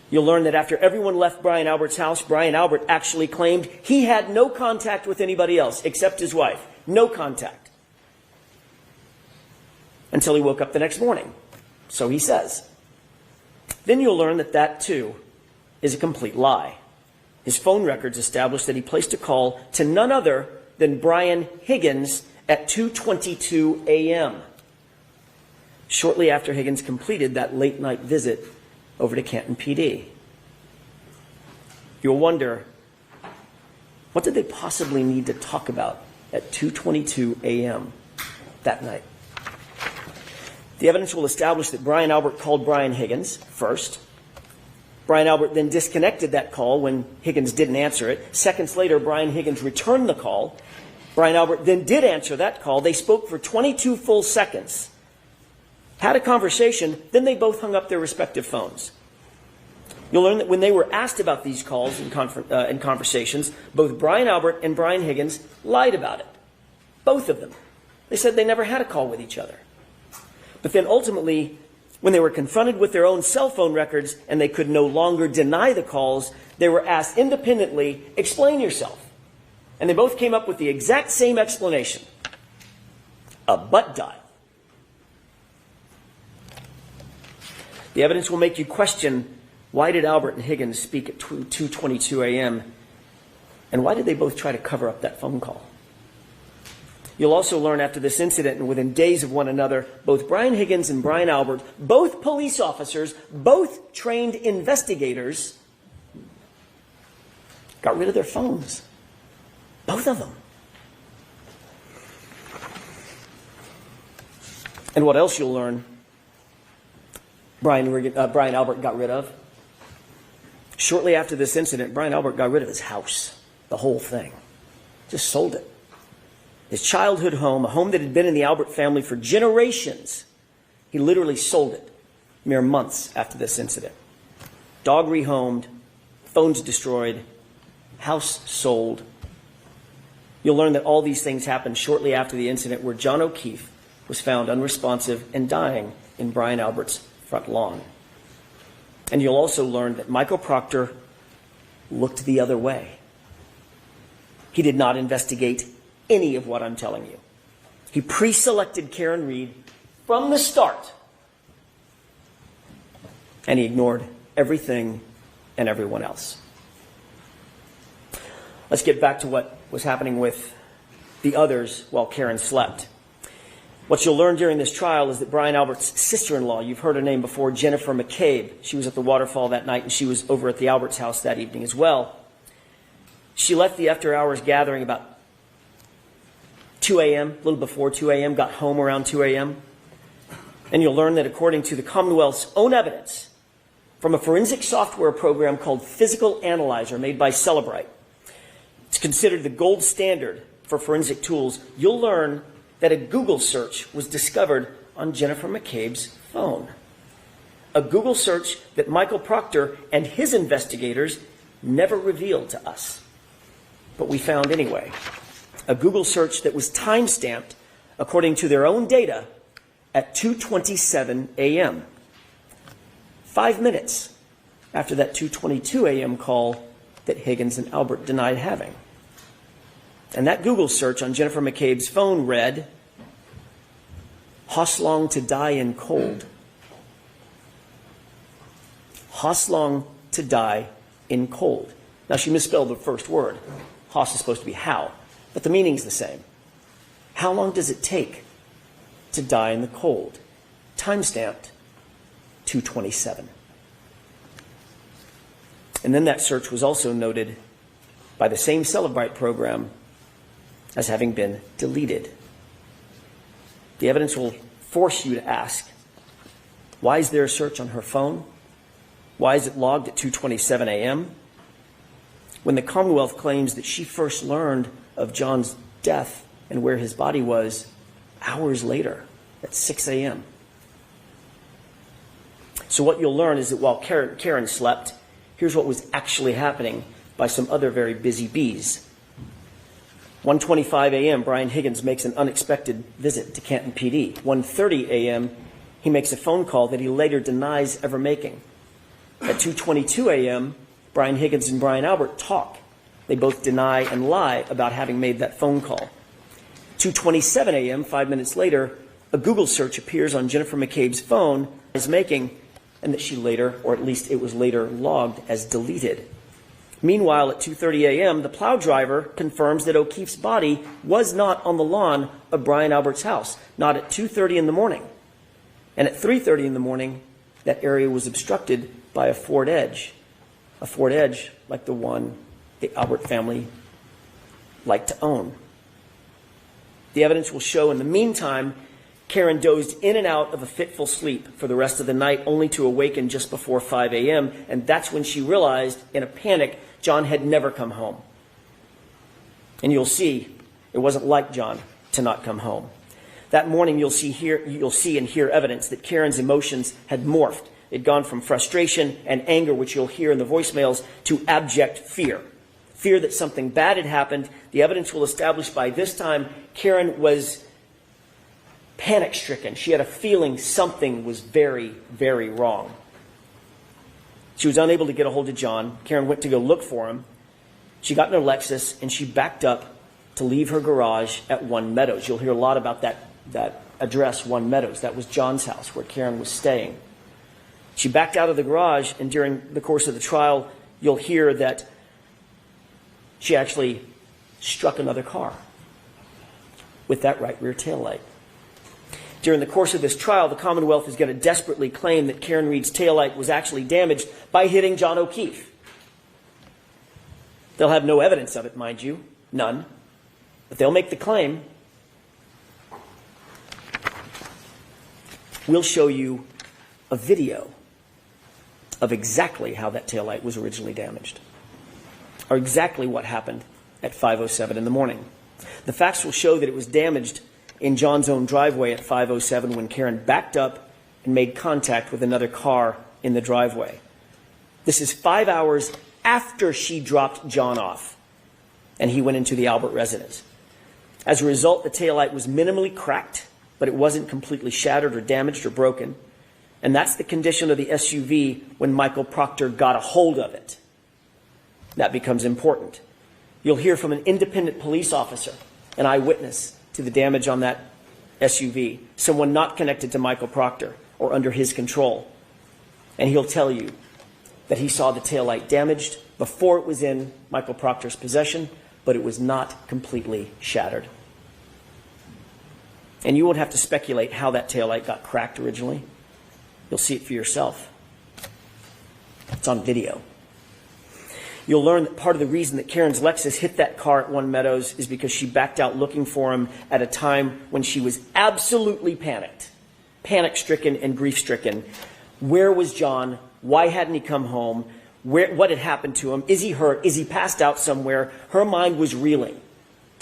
You'll learn that after everyone left Brian Albert's house, Brian Albert actually claimed he had no contact with anybody else except his wife. No contact. Until he woke up the next morning. So he says. Then you'll learn that that, too, is a complete lie. His phone records establish that he placed a call to none other than Brian Higgins at 2:22 a.m. shortly after Higgins completed that late-night visit over to Canton PD. You'll wonder, what did they possibly need to talk about at 2:22 a.m. that night? The evidence will establish that Brian Albert called Brian Higgins first. Brian Albert then disconnected that call when Higgins didn't answer it. Seconds later, Brian Higgins returned the call. Brian Albert then did answer that call. They spoke for 22 full seconds, had a conversation, then they both hung up their respective phones. You'll learn that when they were asked about these calls and conversations, both Brian Albert and Brian Higgins lied about it. Both of them. They said they never had a call with each other. But then ultimately, when they were confronted with their own cell phone records and they could no longer deny the calls, they were asked independently, explain yourself. And they both came up with the exact same explanation. A butt dial. The evidence will make you question, why did Albert and Higgins speak at 2:22 a.m. and why did they both try to cover up that phone call? You'll also learn after this incident and within days of one another, both Brian Higgins and Brian Albert, both police officers, both trained investigators, got rid of their phones. Both of them. And what else you'll learn Brian Albert got rid of? Shortly after this incident, Brian Albert got rid of his house, the whole thing. Just sold it. His childhood home, a home that had been in the Albert family for generations, he literally sold it mere months after this incident. Dog rehomed, phones destroyed, house sold. You'll learn that all these things happened shortly after the incident where John O'Keefe was found unresponsive and dying in Brian Albert's front lawn. And you'll also learn that Michael Proctor looked the other way. He did not investigate any of what I'm telling you. He pre-selected Karen Reed from the start. And he ignored everything and everyone else. Let's get back to what was happening with the others while Karen slept. What you'll learn during this trial is that Brian Albert's sister-in-law, you've heard her name before, Jennifer McCabe, she was at the waterfall that night and she was over at the Alberts' house that evening as well. She left the after-hours gathering about 2 a.m., a little before 2 a.m., got home around 2 a.m. And you'll learn that according to the Commonwealth's own evidence, from a forensic software program called Physical Analyzer made by Cellebrite. It's considered the gold standard for forensic tools. You'll learn that a Google search was discovered on Jennifer McCabe's phone. A Google search that Michael Proctor and his investigators never revealed to us. But we found anyway. A Google search that was time-stamped, according to their own data, at 2:27 a.m. 5 minutes after that 2:22 a.m. call that Higgins and Albert denied having. And that Google search on Jennifer McCabe's phone read, "Hoslong to die in cold." Hoslong to die in cold. Now, she misspelled the first word. Hos is supposed to be how, but the meaning's the same. How long does it take to die in the cold? Time-stamped 2:27. And then that search was also noted by the same Cellebrite program as having been deleted. The evidence will force you to ask, why is there a search on her phone? Why is it logged at 2:27 a.m.? When the Commonwealth claims that she first learned of John's death and where his body was hours later at 6 a.m. So what you'll learn is that while Karen slept, here's what was actually happening by some other very busy bees. 1:25 a.m., Brian Higgins makes an unexpected visit to Canton PD. 1:30 a.m., he makes a phone call that he later denies ever making. At 2:22 a.m., Brian Higgins and Brian Albert talk. They both deny and lie about having made that phone call. 2:27 a.m., 5 minutes later, a Google search appears on Jennifer McCabe's phone as making, and that she later, or at least it was later logged as deleted. Meanwhile, at 2:30 a.m., the plow driver confirms that O'Keefe's body was not on the lawn of Brian Albert's house, not at 2:30 in the morning. And at 3:30 in the morning, that area was obstructed by a Ford Edge like the one the Albert family liked to own. The evidence will show in the meantime, Karen dozed in and out of a fitful sleep for the rest of the night, only to awaken just before 5 a.m., and that's when she realized, in a panic, John had never come home. And you'll see, it wasn't like John to not come home. That morning, you'll see and hear evidence that Karen's emotions had morphed. It'd gone from frustration and anger, which you'll hear in the voicemails, to abject fear. Fear that something bad had happened. The evidence will establish by this time Karen was panic-stricken. She had a feeling something was very, very wrong. She was unable to get a hold of John. Karen went to go look for him. She got in her Lexus and she backed up to leave her garage at One Meadows. You'll hear a lot about that address, One Meadows. That was John's house where Karen was staying. She backed out of the garage, and during the course of the trial, you'll hear that she actually struck another car with that right rear taillight. During the course of this trial, the Commonwealth is going to desperately claim that Karen Reed's taillight was actually damaged by hitting John O'Keefe. They'll have no evidence of it, mind you, none, but they'll make the claim. We'll show you a video of exactly how that taillight was originally damaged, or exactly what happened at 5:07 in the morning. The facts will show that it was damaged in John's own driveway at 5:07 when Karen backed up and made contact with another car in the driveway. This is 5 hours after she dropped John off and he went into the Albert residence. As a result, the taillight was minimally cracked, but it wasn't completely shattered or damaged or broken. And that's the condition of the SUV when Michael Proctor got a hold of it. That becomes important. You'll hear from an independent police officer, an eyewitness to the damage on that SUV, someone not connected to Michael Proctor or under his control. And he'll tell you that he saw the taillight damaged before it was in Michael Proctor's possession, but it was not completely shattered. And you won't have to speculate how that taillight got cracked originally. You'll see it for yourself. It's on video. You'll learn that part of the reason that Karen's Lexus hit that car at One Meadows is because she backed out looking for him at a time when she was absolutely panicked, panic-stricken and grief-stricken. Where was John? Why hadn't he come home? What had happened to him? Is he hurt? Is he passed out somewhere? Her mind was reeling.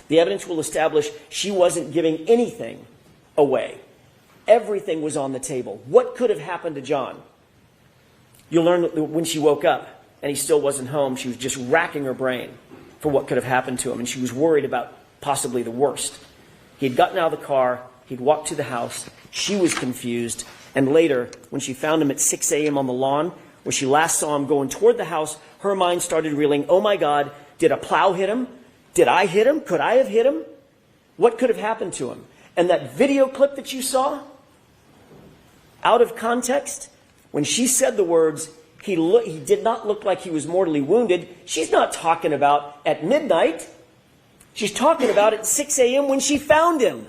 The evidence will establish she wasn't giving anything away. Everything was on the table. What could have happened to John? You'll learn that when she woke up and he still wasn't home, she was just racking her brain for what could have happened to him, and she was worried about possibly the worst. He had gotten out of the car. He'd walked to the house. She was confused. And later, when she found him at 6 a.m. on the lawn, where she last saw him going toward the house, her mind started reeling, oh my God, did a plow hit him? Did I hit him? Could I have hit him? What could have happened to him? And that video clip that you saw, out of context, when she said the words, he did not look like he was mortally wounded, she's not talking about at midnight. She's talking about at 6 a.m. when she found him.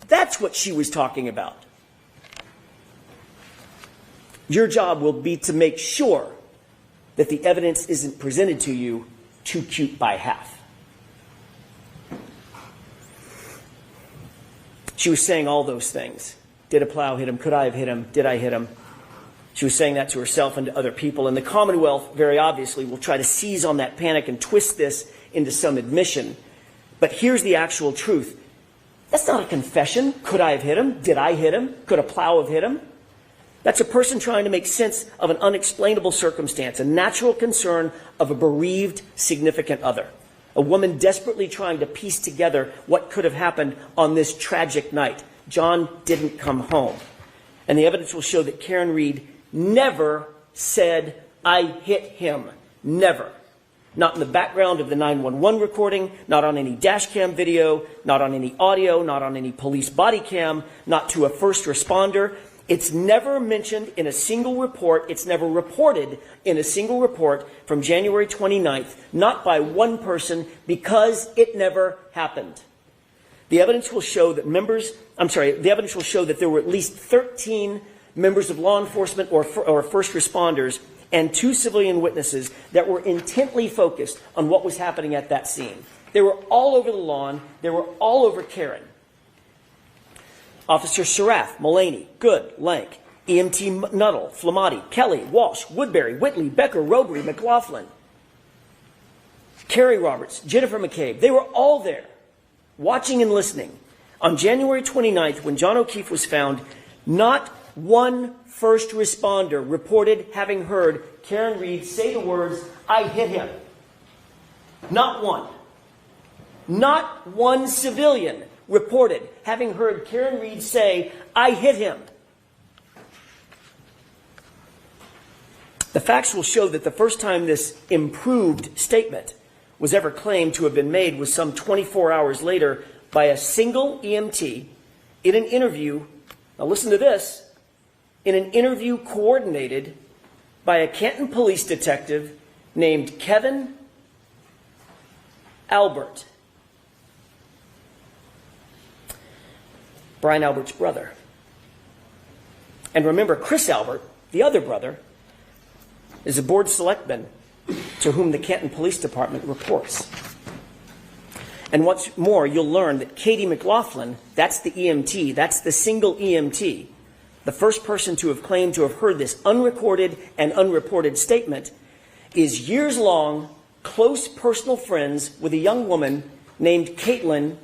That's what she was talking about. Your job will be to make sure that the evidence isn't presented to you too cute by half. She was saying all those things. Did a plow hit him? Could I have hit him? Did I hit him? She was saying that to herself and to other people. And the Commonwealth, very obviously, will try to seize on that panic and twist this into some admission. But here's the actual truth. That's not a confession. Could I have hit him? Did I hit him? Could a plow have hit him? That's a person trying to make sense of an unexplainable circumstance, a natural concern of a bereaved significant other, a woman desperately trying to piece together what could have happened on this tragic night. John didn't come home. And the evidence will show that Karen Reed never said, I hit him. Never. Not in the background of the 911 recording, not on any dash cam video, not on any audio, not on any police body cam, not to a first responder. It's never mentioned in a single report. It's never reported in a single report from January 29th, not by one person, because it never happened. The evidence will show that there were at least 13 members of law enforcement or first responders and 2 civilian witnesses that were intently focused on what was happening at that scene. They were all over the lawn. They were all over Karen. Officer Sarath, Mullaney, Good, Lank, EMT Nuttall, Flamati, Kelly, Walsh, Woodbury, Whitley, Becker, Robery, McLaughlin, Carrie Roberts, Jennifer McCabe. They were all there, watching and listening. On January 29th, when John O'Keefe was found, not one first responder reported having heard Karen Reed say the words, I hit him. Not one. Not one civilian reported having heard Karen Reed say, I hit him. The facts will show that the first time this improved statement was ever claimed to have been made was some 24 hours later by a single EMT in an interview. Now listen to this. In an interview coordinated by a Canton police detective named Kevin Albert. Brian Albert's brother. And remember, Chris Albert, the other brother, is a board selectman to whom the Canton Police Department reports. And what's more, you'll learn that Katie McLaughlin, that's the EMT, that's the single EMT, the first person to have claimed to have heard this unrecorded and unreported statement, is years-long, close personal friends with a young woman named Caitlin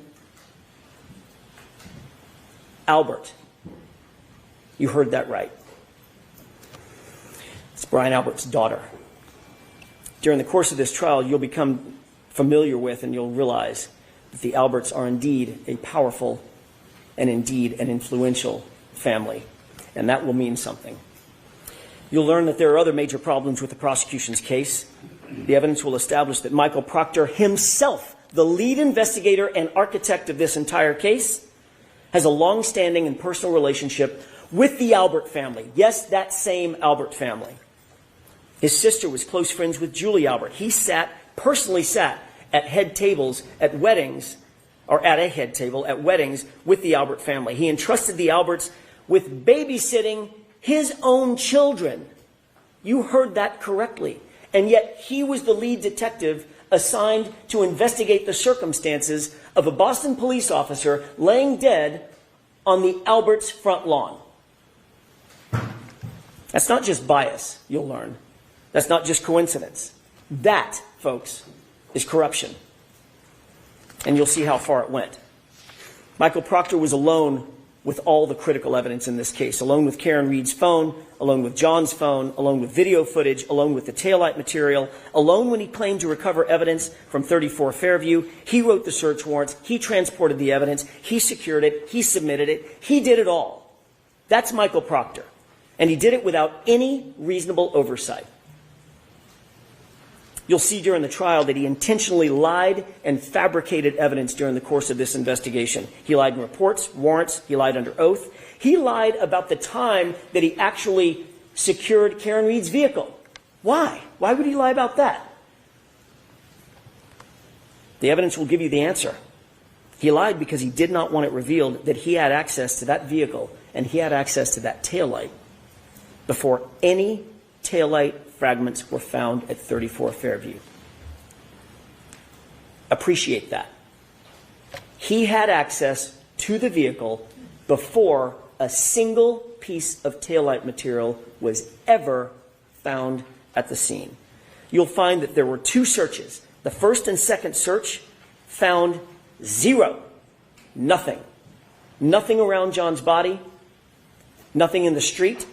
Albert. You heard that right. It's Brian Albert's daughter. During the course of this trial, you'll become familiar with and you'll realize that the Alberts are indeed a powerful and indeed an influential family. And that will mean something. You'll learn that there are other major problems with the prosecution's case. The evidence will establish that Michael Proctor himself, the lead investigator and architect of this entire case, has a long-standing and personal relationship with the Albert family. Yes, that same Albert family. His sister was close friends with Julie Albert. He personally sat at head tables at weddings, or at a head table at weddings with the Albert family. He entrusted the Alberts with babysitting his own children. You heard that correctly. And yet he was the lead detective assigned to investigate the circumstances of a Boston police officer laying dead on the Alberts' front lawn. That's not just bias, you'll learn. That's not just coincidence. That, folks, is corruption. And you'll see how far it went. Michael Proctor was alone with all the critical evidence in this case, alone with Karen Reed's phone, alone with John's phone, alone with video footage, alone with the taillight material, alone when he claimed to recover evidence from 34 Fairview. He wrote the search warrants. He transported the evidence. He secured it. He submitted it. He did it all. That's Michael Proctor. And he did it without any reasonable oversight. You'll see during the trial that he intentionally lied and fabricated evidence during the course of this investigation. He lied in reports, warrants, he lied under oath. He lied about the time that he actually secured Karen Reed's vehicle. Why? Why would he lie about that? The evidence will give you the answer. He lied because he did not want it revealed that he had access to that vehicle and he had access to that taillight before any taillight fragments were found at 34 Fairview. Appreciate that. He had access to the vehicle before a single piece of taillight material was ever found at the scene. You'll find that there were two searches. The first and second search found zero. Nothing. Nothing around John's body. Nothing in the street.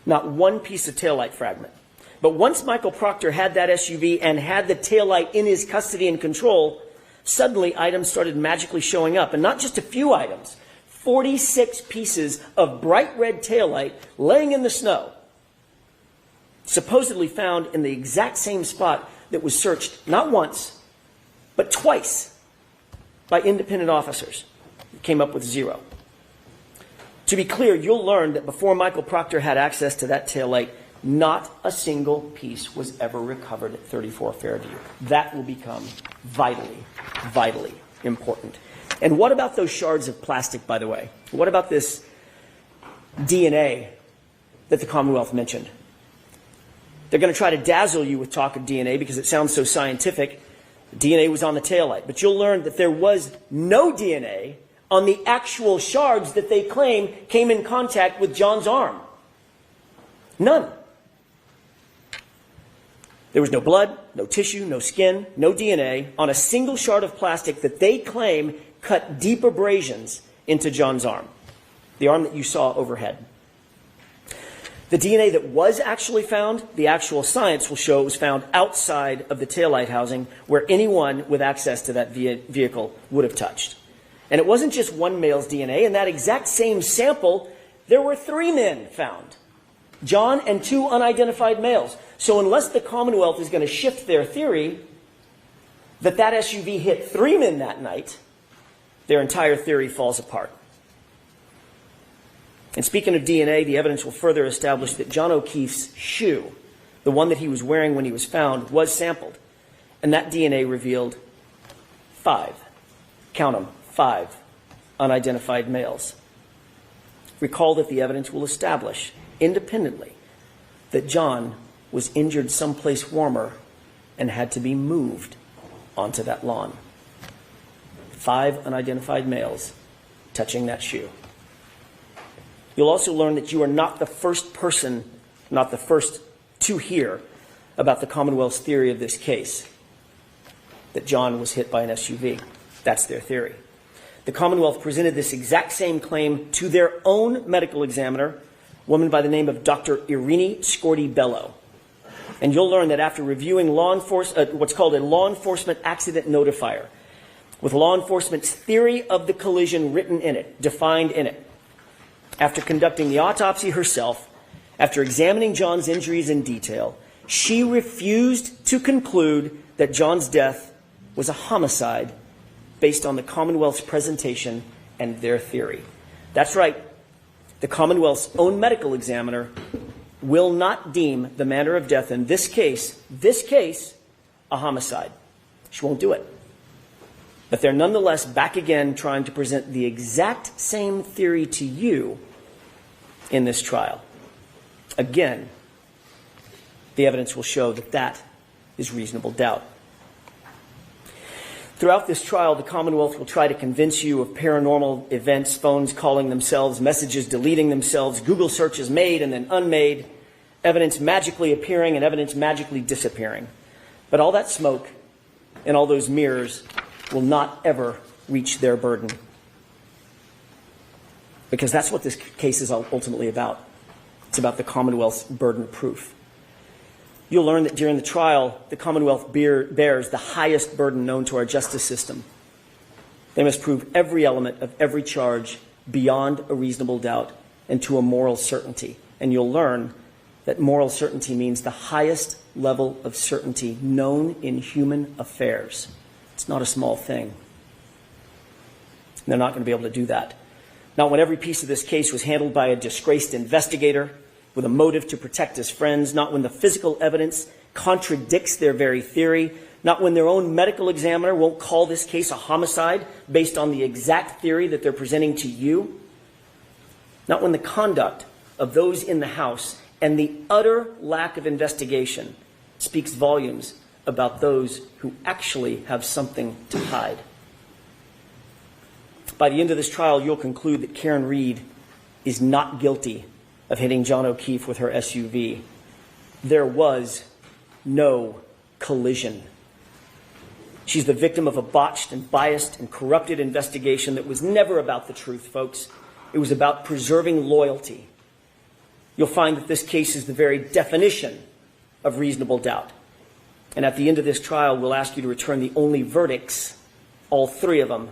Not one piece of taillight fragment. But once Michael Proctor had that SUV and had the taillight in his custody and control, suddenly items started magically showing up. And not just a few items. 46 pieces of bright red taillight laying in the snow. Supposedly found in the exact same spot that was searched not once, but twice by independent officers. It came up with zero. To be clear, you'll learn that before Michael Proctor had access to that taillight, not a single piece was ever recovered at 34 Fairview. That will become vitally, vitally important. And what about those shards of plastic, by the way? What about this DNA that the Commonwealth mentioned? They're going to try to dazzle you with talk of DNA because it sounds so scientific. DNA was on the taillight. But you'll learn that there was no DNA on the actual shards that they claim came in contact with John's arm. None. There was no blood, no tissue, no skin, no DNA on a single shard of plastic that they claim cut deep abrasions into John's arm, the arm that you saw overhead. The DNA that was actually found, the actual science will show it was found outside of the taillight housing where anyone with access to that vehicle would have touched. And it wasn't just one male's DNA. In that exact same sample, there were 3 men found. John and 2 unidentified males. So unless the Commonwealth is going to shift their theory that that SUV hit 3 men that night, their entire theory falls apart. And speaking of DNA, the evidence will further establish that John O'Keefe's shoe, the one that he was wearing when he was found, was sampled. And that DNA revealed 5, count them, 5 unidentified males. Recall that the evidence will establish independently that John was injured someplace warmer and had to be moved onto that lawn. 5 unidentified males touching that shoe. You'll also learn that you are not the first person, not the first to hear about the Commonwealth's theory of this case, that John was hit by an SUV. That's their theory. The Commonwealth presented this exact same claim to their own medical examiner, a woman by the name of Dr. Irini Scorti-Bello. And you'll learn that after reviewing what's called a law enforcement accident notifier, with law enforcement's theory of the collision written in it, defined in it, after conducting the autopsy herself, after examining John's injuries in detail, she refused to conclude that John's death was a homicide based on the Commonwealth's presentation and their theory. That's right. The Commonwealth's own medical examiner will not deem the manner of death in this case, a homicide. She won't do it. But they're nonetheless back again trying to present the exact same theory to you in this trial. Again, the evidence will show that that is reasonable doubt. Throughout this trial, the Commonwealth will try to convince you of paranormal events, phones calling themselves, messages deleting themselves, Google searches made and then unmade, evidence magically appearing and evidence magically disappearing. But all that smoke and all those mirrors will not ever reach their burden. Because that's what this case is ultimately about. It's about the Commonwealth's burden of proof. You'll learn that during the trial, the Commonwealth bears the highest burden known to our justice system. They must prove every element of every charge beyond a reasonable doubt and to a moral certainty. And you'll learn that moral certainty means the highest level of certainty known in human affairs. It's not a small thing. And they're not going to be able to do that. Not when every piece of this case was handled by a disgraced investigator with a motive to protect his friends, not when the physical evidence contradicts their very theory, not when their own medical examiner won't call this case a homicide based on the exact theory that they're presenting to you, not when the conduct of those in the House and the utter lack of investigation speaks volumes about those who actually have something to hide. By the end of this trial, you'll conclude that Karen Reed is not guilty of hitting John O'Keefe with her SUV. There was no collision. She's the victim of a botched and biased and corrupted investigation that was never about the truth, folks. It was about preserving loyalty. You'll find that this case is the very definition of reasonable doubt. And at the end of this trial, we'll ask you to return the only verdicts, all three of them,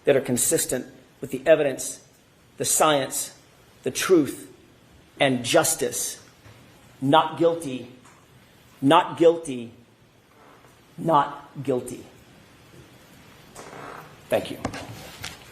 that are consistent with the evidence, the science, the truth, and justice. Not guilty, not guilty, not guilty. Thank you.